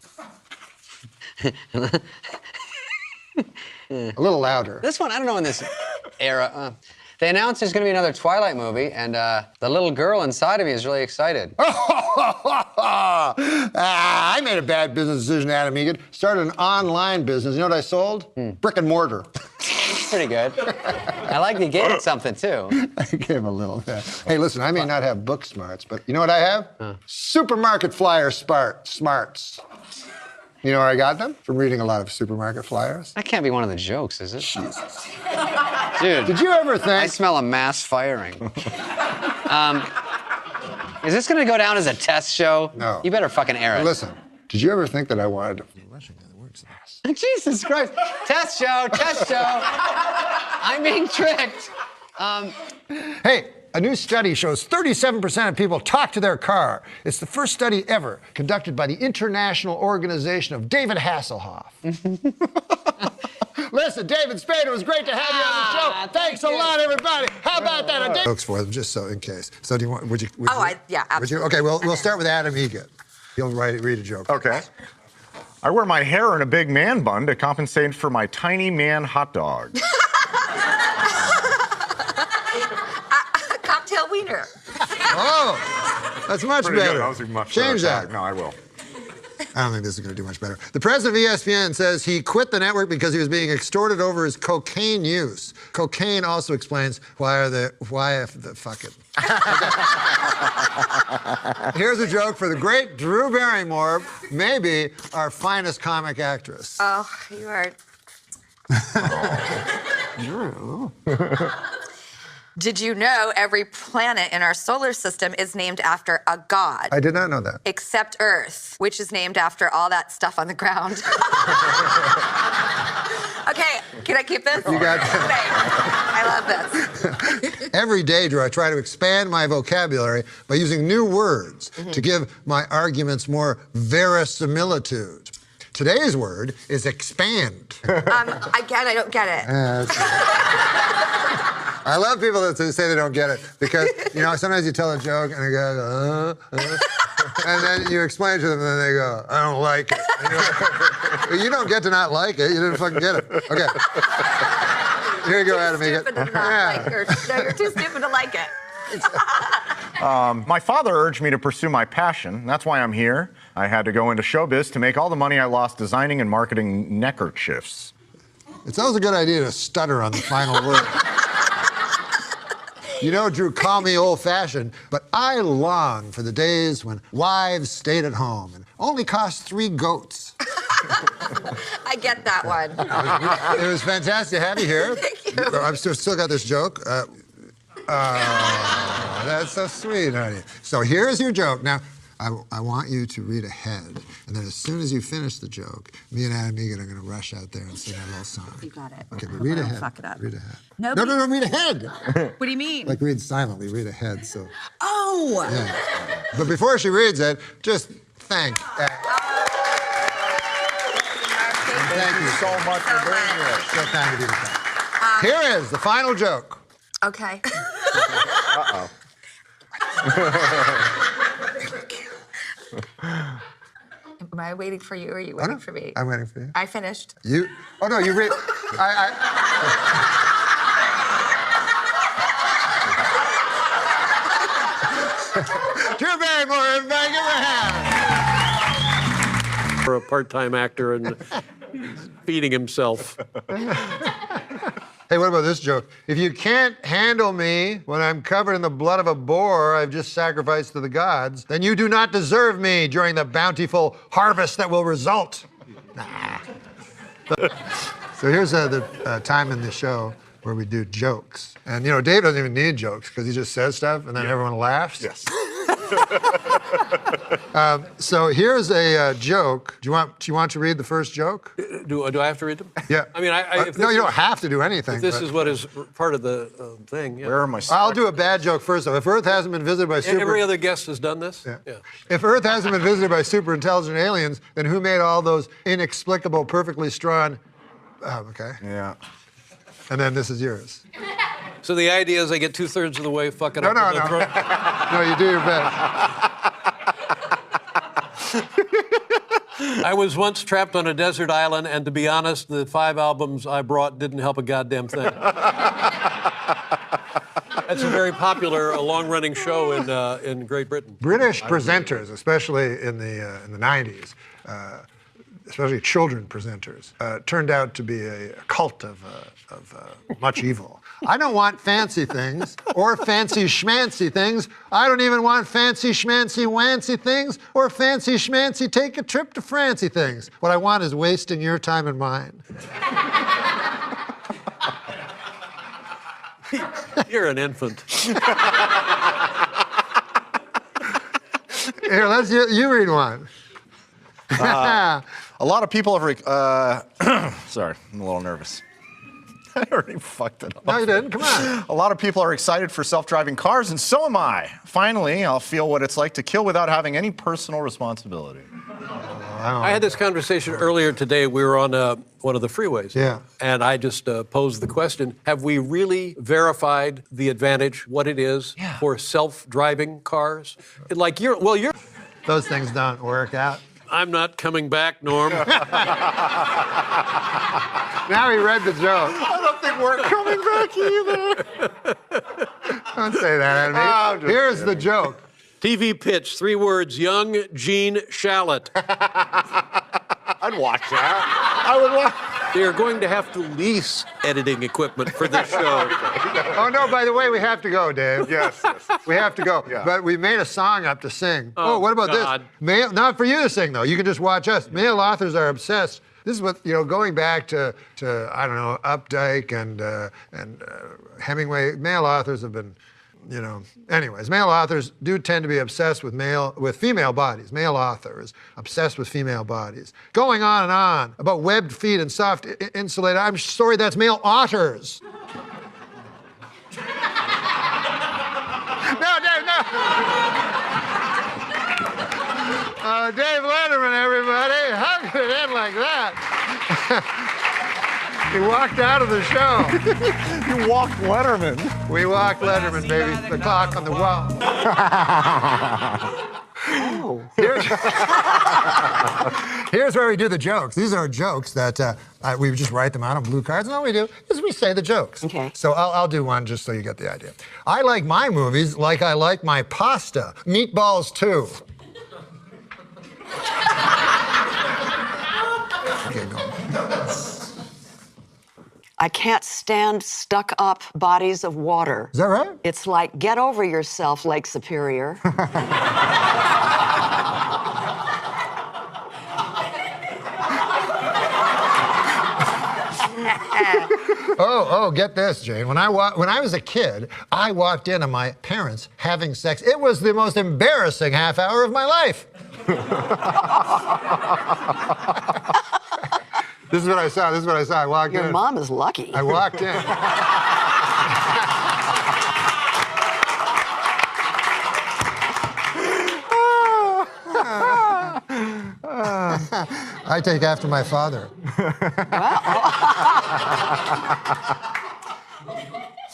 A little louder. This one, I don't know in this era. They announced there's going to be another Twilight movie, and the little girl inside of me is really excited. I made a bad business decision, Adam Egan. Started an online business. You know what I sold? Brick and mortar. Pretty good. I like you gave it something, too. I gave him a little bit. Hey, listen, I may not have book smarts, but you know what I have? Supermarket flyer smarts. You know where I got them? From reading a lot of supermarket flyers. That can't be one of the jokes, is it? Jesus. Dude. Did you ever think... I smell a mass firing. Is this going to go down as a test show? No. You better fucking air it. Listen, did you ever think that I wanted to... Jesus Christ. Test show. I'm being tricked. Hey, a new study shows 37% of people talk to their car. It's the first study ever conducted by the International Organization of David Hasselhoff. Listen, David Spade, it was great to have you on the show. Thanks a lot, everybody. How about that? Jokes for them, just so in case. So do you want? Would you? Yeah, absolutely. Okay, well, we'll start with Adam Egan. He'll read a joke. Okay. I wear my hair in a big man bun to compensate for my tiny man hot dog. Cocktail wiener. Oh, that's much Pretty better. good. That was a much Change better that. tag. No, I will. I don't think this is going to do much better. The president of ESPN says he quit the network because he was being extorted over his cocaine use. Cocaine also explains fuck it. Here's a joke for the great Drew Barrymore, maybe our finest comic actress. Oh, you are. Drew. Did you know every planet in our solar system is named after a god? I did not know that. Except Earth, which is named after all that stuff on the ground. Okay, can I keep this? You got I love this. Every day, Drew, I try to expand my vocabulary by using new words to give my arguments more verisimilitude. Today's word is expand. Again, I don't get it. I love people that say they don't get it because, sometimes you tell a joke and they go, and then you explain to them and then they go, I don't like it. But you don't get to not like it. You didn't fucking get it. Okay. Here you go, Adam. You're too stupid to like it. My father urged me to pursue my passion. That's why I'm here. I had to go into showbiz to make all the money I lost designing and marketing neckerchiefs. It's always a good idea to stutter on the final word. Drew, call me old-fashioned, but I long for the days when wives stayed at home and only cost 3 goats. I get that one. It was fantastic to have you here. Thank you. I've still got this joke. That's so sweet, honey. So here's your joke. Now, I want you to read ahead, and then as soon as you finish the joke, me and Adam Egan are going to rush out there and sing a little song. You got it. Okay, but read ahead. Fuck it up. Read ahead. No, read ahead. What do you mean? Like read silently, read ahead. So. Oh. Yeah. But before she reads it, just thank you so much for being here. So kind of you to come. Here is the final joke. Okay. Uh-oh. Am I waiting for you or are you waiting for me? I'm waiting for you. I finished. You? Oh, no, you read. Drew Barrymore, everybody, give her a hand. For a part-time actor and feeding himself. Hey, what about this joke? If you can't handle me when I'm covered in the blood of a boar I've just sacrificed to the gods, then you do not deserve me during the bountiful harvest that will result. Nah. So here's the time in the show where we do jokes. And, you know, Dave doesn't even need jokes because he just says stuff and then everyone laughs. Yes. So here's a joke. Do you want to read the first joke? Do I have to read them? Yeah. I mean, no, you don't have to do anything. If this but is what is part of the thing. Yeah. Where are my? I'll do a bad joke first, though. If Earth hasn't been visited by Every other guest has done this? Yeah. If Earth hasn't been visited by super intelligent aliens, then who made all those inexplicable, perfectly strong... okay. Yeah. And then this is yours. So the idea is I get 2/3 of the way fucking No, up. no, and then no. throw- No, you do your best. I was once trapped on a desert island, and to be honest, the 5 albums I brought didn't help a goddamn thing. That's a very popular, long-running show in Great Britain. British presenters, especially in the 90s, especially children presenters, turned out to be a cult of much evil. I don't want fancy things or fancy schmancy things. I don't even want fancy schmancy wancy things or fancy schmancy take a trip to Francie things. What I want is wasting your time and mine. You're an infant. Here, you read one. A lot of people have... sorry, I'm a little nervous. I already fucked it up. No, you didn't. Come on. A lot of people are excited for self-driving cars, and so am I. Finally, I'll feel what it's like to kill without having any personal responsibility. I had this conversation earlier today. We were on one of the freeways. Yeah. And I just posed the question, have we really verified the advantage, what it is for self-driving cars? Like you're... Those things don't work out. I'm not coming back, Norm. Now he read the joke. I don't think we're coming back either. Don't say that at me. Here's the joke. TV pitch, 3 words, young Gene Shalit. I'd watch that. I would watch. They are going to have to lease editing equipment for this show. Oh, no, by the way, we have to go, Dave. Yes. We have to go. Yeah. But we made a song up to sing. Oh, what about God. this? Not for you to sing, though. You can just watch us. Male authors are obsessed. This is what, going back to I don't know, Updike and Hemingway, male authors have been... anyways, male authors do tend to be obsessed with female bodies. Male authors obsessed with female bodies. Going on and on about webbed feet and soft insulated. I'm sorry, that's male otters. No, Dave, no. Dave Letterman, everybody. How could it end like that? He walked out of the show. You walked Letterman. We walked Letterman, baby. The clock on the wall. Here's where we do the jokes. These are jokes that we just write them out on blue cards, and all we do is we say the jokes. Okay. So I'll do one just so you get the idea. I like my movies like I like my pasta. Meatballs, too. Okay, go. I can't stand stuck-up bodies of water. Is that right? It's like, get over yourself, Lake Superior. Oh, get this, Jane. When I was a kid, I walked in on my parents having sex. It was the most embarrassing half hour of my life. This is what I saw. I walked in. Your mom is lucky. I walked in. I take after my father.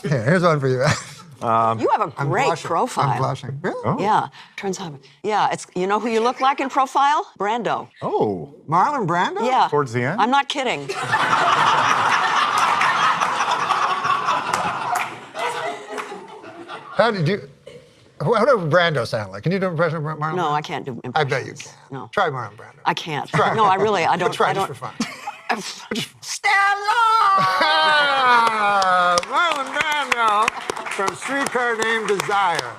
Here's one for you. You have a great profile. I'm blushing. Really? Oh. Yeah. Turns out. Yeah. It's. You know who you look like in profile? Brando. Oh. Marlon Brando? Yeah. Towards the end? I'm not kidding. How did you? What does Brando sound like? Can you do an impression of Marlon? No, I can't do impressions. I bet you can. No. Try Marlon Brando. I can't. Try. No, I really, I don't. Try I don't. just for fun. Stella! Marlon Brando from Streetcar Named Desire.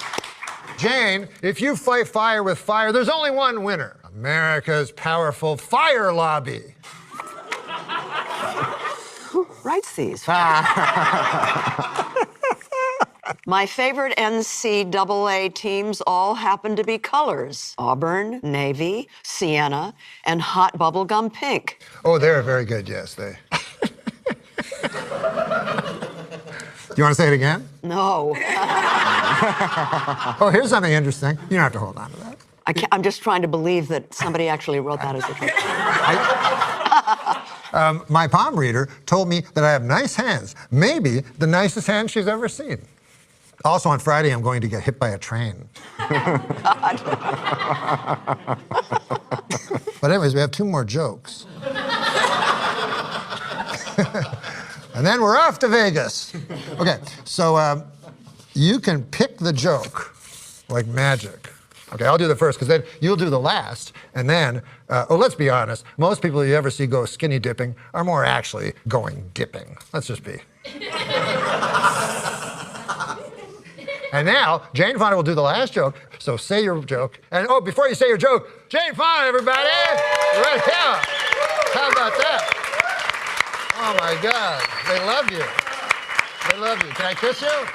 Jane, if you fight fire with fire, there's only one winner. America's powerful fire lobby. Who writes these? My favorite NCAA teams all happen to be colors: Auburn, Navy, Sienna, and hot bubblegum pink. Oh, they're very good, yes, they. You want to say it again? No. Oh, here's something interesting. You don't have to hold on to that. I'm just trying to believe that somebody actually wrote that as a joke. My palm reader told me that I have nice hands. Maybe the nicest hands she's ever seen. Also, on Friday, I'm going to get hit by a train. But anyways, we have 2 more jokes. And then we're off to Vegas. Okay, so you can pick the joke like magic. Okay, I'll do the first, because then you'll do the last. And then, let's be honest, most people you ever see go skinny dipping are more actually going dipping. Let's just be. And now, Jane Fonda will do the last joke, so say your joke. And oh, before you say your joke, Jane Fonda, everybody! Right here! How about that? Oh my God, they love you. They love you. Can I kiss you?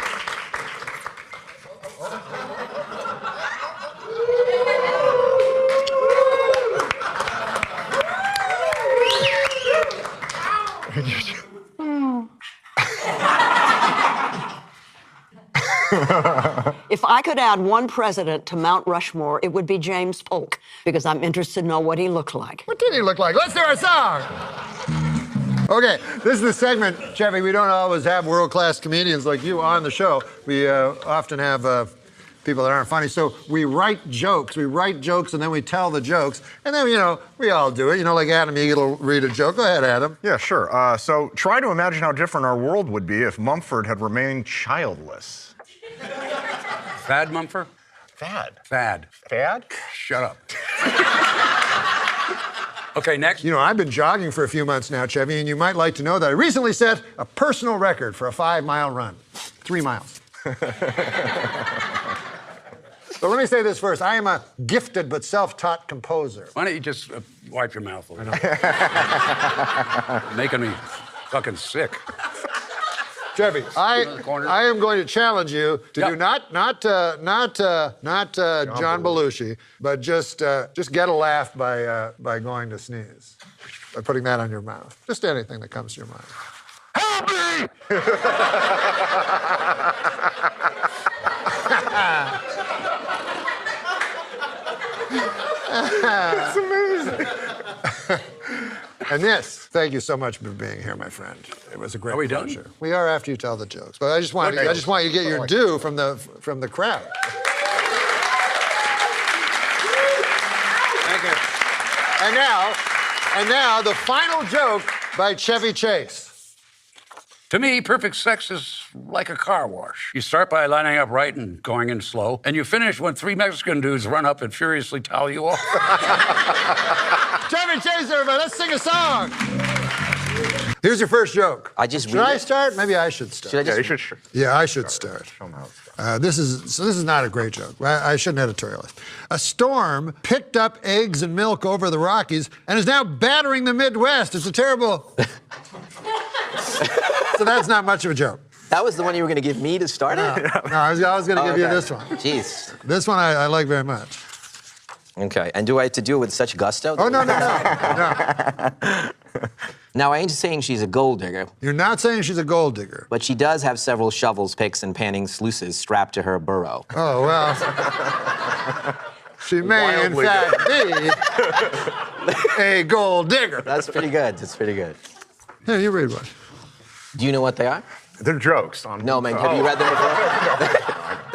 If I could add one president to Mount Rushmore, it would be James Polk, because I'm interested to know what he looked like. What did he look like? Let's do our song! Okay, this is the segment, Chevy. We don't always have world-class comedians like you on the show. We often have people that aren't funny. So we write jokes. We write jokes, and then we tell the jokes. And then, we all do it. Like Adam Eagle will read a joke. Go ahead, Adam. Yeah, sure. So try to imagine how different our world would be if Mumford had remained childless. Fad Mumford? Fad. Fad. Fad? Shut up. Okay, next. I've been jogging for a few months now, Chevy, and you might like to know that I recently set a personal record for a 5-mile run. 3 miles. So let me say this first. I am a gifted but self-taught composer. Why don't you just wipe your mouth a little? Making me fucking sick. Chevy, I am going to challenge you to do not John Belushi, but just get a laugh by going to sneeze, by putting that on your mouth. Just anything that comes to your mind. Help me! It's amazing. And thank you so much for being here, my friend. It was a great pleasure. Done? We are after you tell the jokes, but I just want you to get your due from the crowd. Thank you. And now the final joke by Chevy Chase. To me, perfect sex is like a car wash. You start by lining up right and going in slow, and you finish when 3 Mexican dudes run up and furiously towel you off. Chevy Chase, everybody, let's sing a song. Here's your first joke. Should I start? Maybe I should start. Yeah, you should. Yeah, I should start. This is not a great joke. I shouldn't editorialize. A storm picked up eggs and milk over the Rockies and is now battering the Midwest. It's a terrible. So that's not much of a joke. That was the one you were going to give me to start it? No, I was going to give you this one. Jeez. This one I like very much. Okay, and do I have to do it with such gusto? Oh, no. Now, I ain't saying she's a gold digger. You're not saying she's a gold digger. But she does have several shovels, picks, and panning sluices strapped to her burrow. Oh, well. She may, in fact, be a gold digger. That's pretty good. Yeah, you read one. Do you know what they are? They're jokes. No, man. Have you read them before?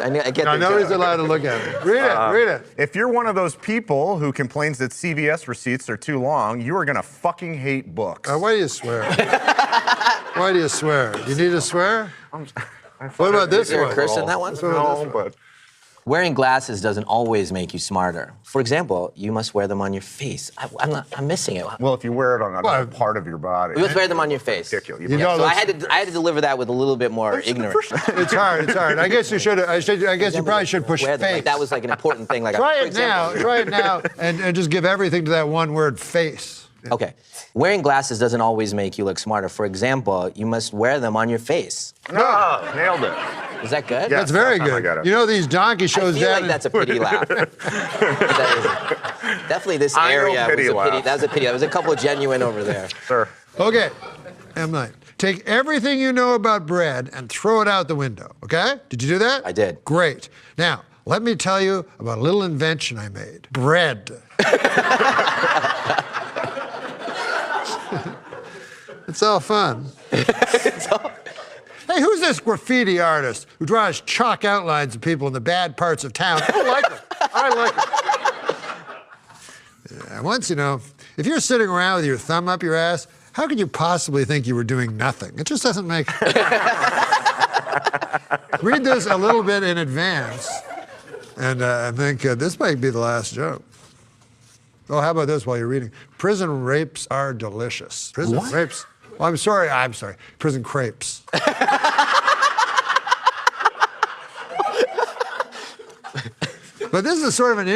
I get no, nobody's allowed to look at it. Read it. If you're one of those people who complains that CVS receipts are too long, you are going to fucking hate books. Why do you swear? Why do you swear? You need to swear? What about this one? Is there a curse in that one? No, but... Wearing glasses doesn't always make you smarter. For example, you must wear them on your face. I'm missing it. Well, if you wear it on another part of your body. You must wear them on your face. Ridiculous. So I had to deliver that with a little bit more ignorance. It's hard. I guess you should. I guess you probably should push face. Like that was like an important thing. Like Try it now, and just give everything to that one word, face. Okay. Wearing glasses doesn't always make you look smarter. For example, you must wear them on No, nailed it. Is that good? Yeah, that's very good. You know these donkey shows. I feel like that's a pity laugh. Definitely this area was a pity. That was a pity. That was a couple of genuine over there. Sure. Okay, M. Night. Take everything you know about bread and throw it out the window, okay? Did you do that? I did. Great. Now, let me tell you about a little invention I made. Bread. It's all fun. Hey, who's this graffiti artist who draws chalk outlines of people in the bad parts of town? I like it. I like it. Yeah, once, if you're sitting around with your thumb up your ass, how could you possibly think you were doing nothing? It just doesn't make... Read this a little bit in advance, and I think this might be the last joke. Oh, how about this while you're reading? Prison rapes are delicious. Prison rapes... Well, I'm sorry. Prison crepes. But this is sort of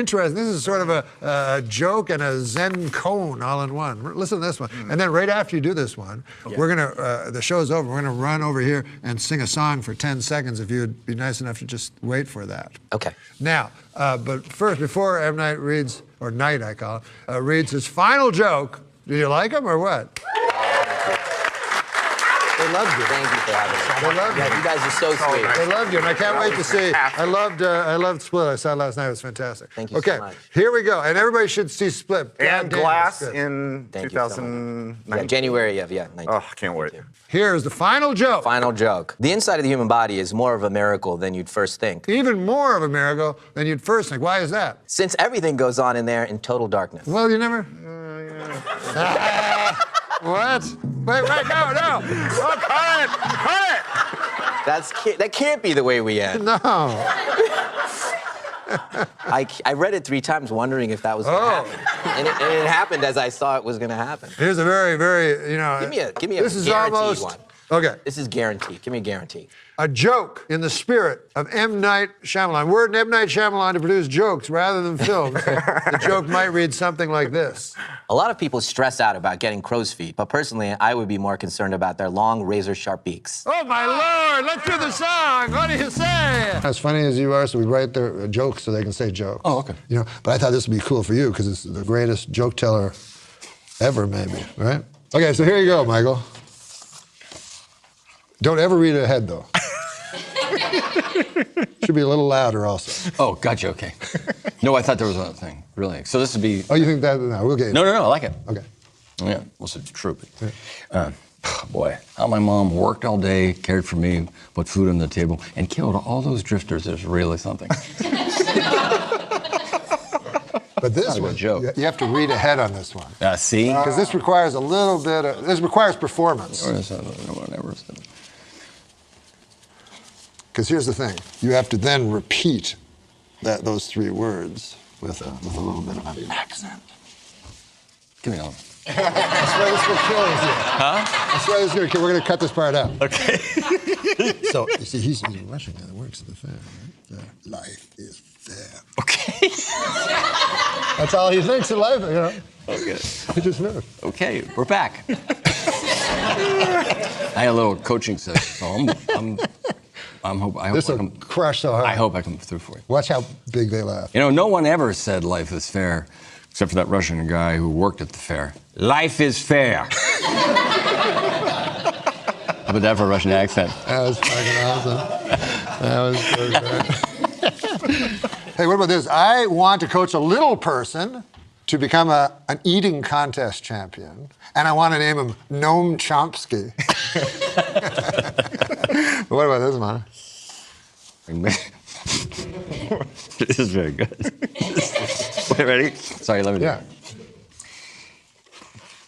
a joke and a Zen koan all in one. Listen to this one. And then right after you do this one, we're going to, the show's over, we're going to run over here and sing a song for 10 seconds if you'd be nice enough to just wait for that. Okay. Now, but first, before M. Night reads, or Night I call it, reads his final joke, do you like him or what? They loved you. Thank you for having me. They loved you. You guys are so sweet. They loved you, and I can't wait to see. I loved Split. I saw it last night. It was fantastic. Thank you so much. Here we go, and everybody should see Split. And Glass in 2009. Yeah, January of 19. Oh, I can't wait. Here's the final joke. Final joke. The inside of the human body is more of a miracle than you'd first think. Even more of a miracle than you'd first think. Why is that? Since everything goes on in there in total darkness. Well, you never. What? Wait, no. Oh, cut it! That can't be the way we end. No. I read it 3 times wondering if that was going to happen. And it happened as I saw it was going to happen. Here's a very, very, Give me a this is guaranteed almost, one. Okay. This is guaranteed. Give me a guarantee. A joke in the spirit of M. Night Shyamalan. Word in M. Night Shyamalan to produce jokes rather than films. The joke might read something like this. A lot of people stress out about getting crow's feet, but personally, I would be more concerned about their long, razor-sharp beaks. Oh, my Lord! Let's do the song! What do you say? As funny as you are, so we write their jokes so they can say jokes. Oh, okay. But I thought this would be cool for you because it's the greatest joke teller ever, maybe, right? Okay, so here you go, Michael. Don't ever read it ahead, though. Should be a little louder, also. Oh, gotcha, okay. No, I thought there was another thing, really. So this would be... Oh, you think that? No, we'll get it. No, I like it. Okay. Yeah, well, it's true. Boy, how my mom worked all day, cared for me, put food on the table, and killed all those drifters is really something. But this one, joke. You have to read ahead on this one. See? Because this requires a little bit of... This requires performance. Because here's the thing. You have to then repeat those 3 words with a little bit of an accent. Give me one. That's why this will kill you. Huh? That's why this is going to kill. We're going to cut this part out. Okay. So, you see, he's a Russian guy that works at the fair, right? Life is fair. Okay. That's all he thinks in life, Okay. He just knows. Okay, we're back. I had a little coaching session, so I hope This will crush so hard. I hope I come through for you. Watch how big they laugh. No one ever said life is fair, except for that Russian guy who worked at the fair. Life is fair. How about that for a Russian accent? That was fucking awesome. That was so good. Hey, what about this? I want to coach a little person to become an eating contest champion, and I want to name him Noam Chomsky. What about this, man? This is very good. Wait, ready? Sorry, let me do it.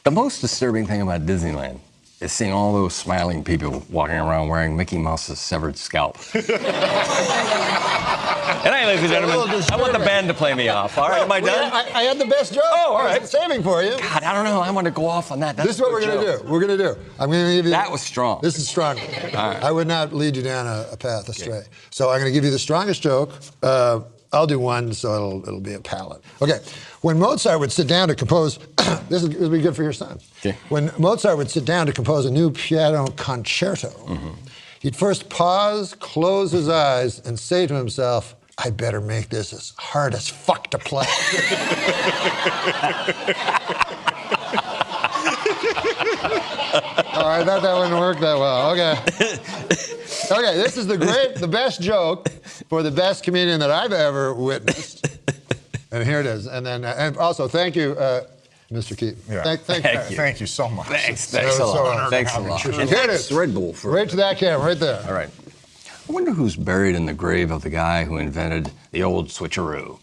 The most disturbing thing about Disneyland is seeing all those smiling people walking around wearing Mickey Mouse's severed scalp. And I ladies and gentlemen. I want the band to play me off. All right, am I done? I had the best joke. Oh, all right. I was saving for you. God, I don't know. I want to go off on that. This is what we're going to do. We're going to do. I'm going to give you. That was strong. This is strong. All right. I would not lead you down a path astray. So I'm going to give you the strongest joke. I'll do one, so it'll be a palette. Okay. When Mozart would sit down to compose, this will be good for your son. Okay. When Mozart would sit down to compose a new piano concerto, he'd first pause, close his eyes, and say to himself, I better make this as hard as fuck to play. Oh, I thought that wouldn't work that well. Okay. Okay, this is the best joke for the best comedian that I've ever witnessed. And here it is. And then, and also, thank you, Mr. Keaton. Yeah. Thank you. Thank you so much. Thanks a lot. Thanks a lot. Here it is. Red Bull for right to that camera, right there. All right. I wonder who's buried in the grave of the guy who invented the old switcheroo.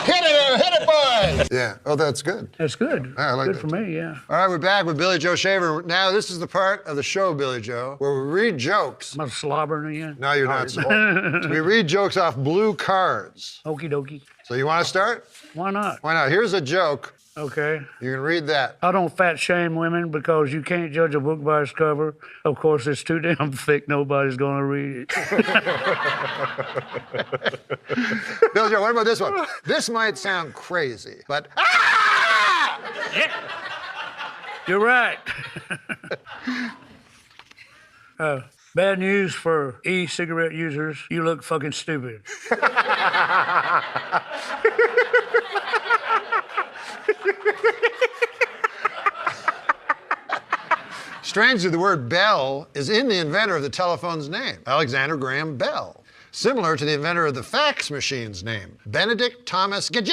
Hit it, boys! Yeah. Oh, that's good. That's good. I like good that. for me, yeah. All right, we're back with Billy Joe Shaver. Now, this is the part of the show, Billy Joe, where we read jokes. Am I slobbering again? No, you're not. We read jokes off blue cards. Okie dokie. So you want to start? Why not? Why not? Here's a joke. Okay. You can read that. I don't fat shame women because you can't judge a book by its cover. Of course, it's too damn thick. Nobody's going to read it. Billy Joe, what about this one? This might sound crazy, but... Yeah. You're right. Bad news for e-cigarette users. You look fucking stupid. Strangely, the word Bell is in the inventor of the telephone's name, Alexander Graham Bell, similar to the inventor of the fax machine's name, Benedict Thomas Plot.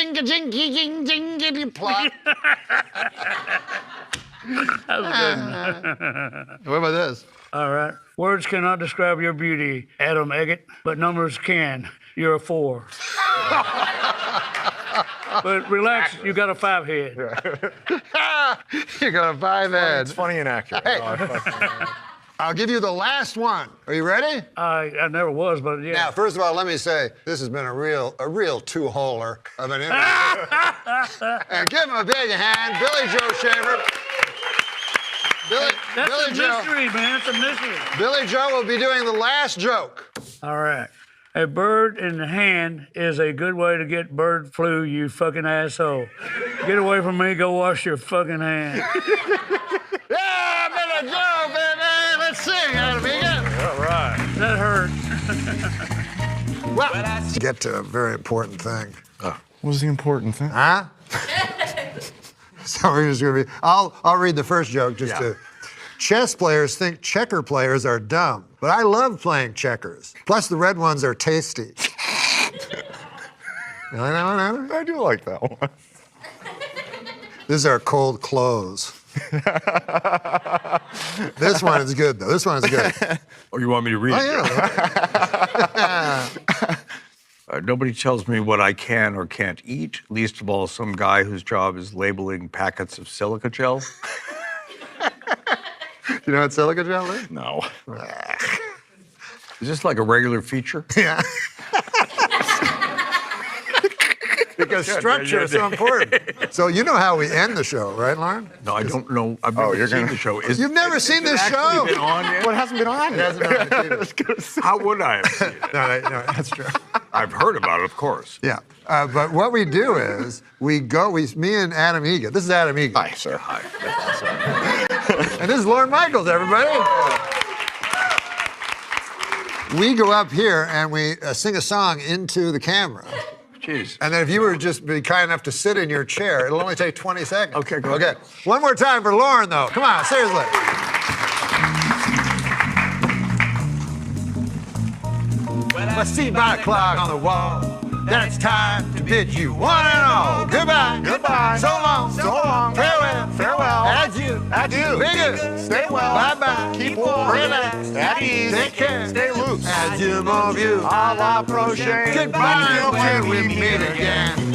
What about this? All right. Words cannot describe your beauty, Adam Eggett, but numbers can. You're a 4. But relax, you got a 5 head. You got a 5 head. It's funny and accurate. Hey, I'll give you the last one. Are you ready? I never was, but yeah. Now, first of all, let me say this has been a real two-holer of an interview. And give him a big hand, Billy Joe Shaver. That's a mystery, man. It's a mystery. Billy Joe will be doing the last joke. All right. A bird in the hand is a good way to get bird flu, you fucking asshole. Get away from me, go wash your fucking hand. Yeah, Billy Joe, baby! Let's sing, Adam. All right. That hurt. Well, let's get to a very important thing. What was the important thing? Huh? So we're just gonna be. I'll read the first joke just to. Chess players think checker players are dumb, but I love playing checkers. Plus, the red ones are tasty. You like that one, Adam? I do like that one. This is our cold close. This one is good, though. This one is good. Oh, you want me to read it? Yeah. Nobody tells me what I can or can't eat, least of all some guy whose job is labeling packets of silica gel. You know what silica gel is? No. Is this like a regular feature? Yeah. Because structure is so important. So you know how we end the show, right, Lauren? No, I don't know. I've never seen the show. You've never seen this show? Been on yet? What hasn't been on? It hasn't been on TV. How would I have seen it? No, that's true. I've heard about it, of course. Yeah. But what we do is me and Adam Egan. This is Adam Egan. Hi, sir. Hi. And this is Lorne Michaels, everybody. We go up here and we sing a song into the camera. Jeez. And then if you were just be kind enough to sit in your chair, it'll only take 20 seconds. Okay, go ahead. Okay. One more time for Lauren, though. Come on, seriously. Well, I see my clock on the wall. That's time to bid you one and all. Goodbye. Goodbye. So long. So long. Farewell. Farewell. Adieu. Adieu. Be good. Stay well. Bye-bye. Keep warm. Relax. At ease. Take care. Stay loose. Adieu, mon vieux. A la prochaine. Goodbye until we meet again.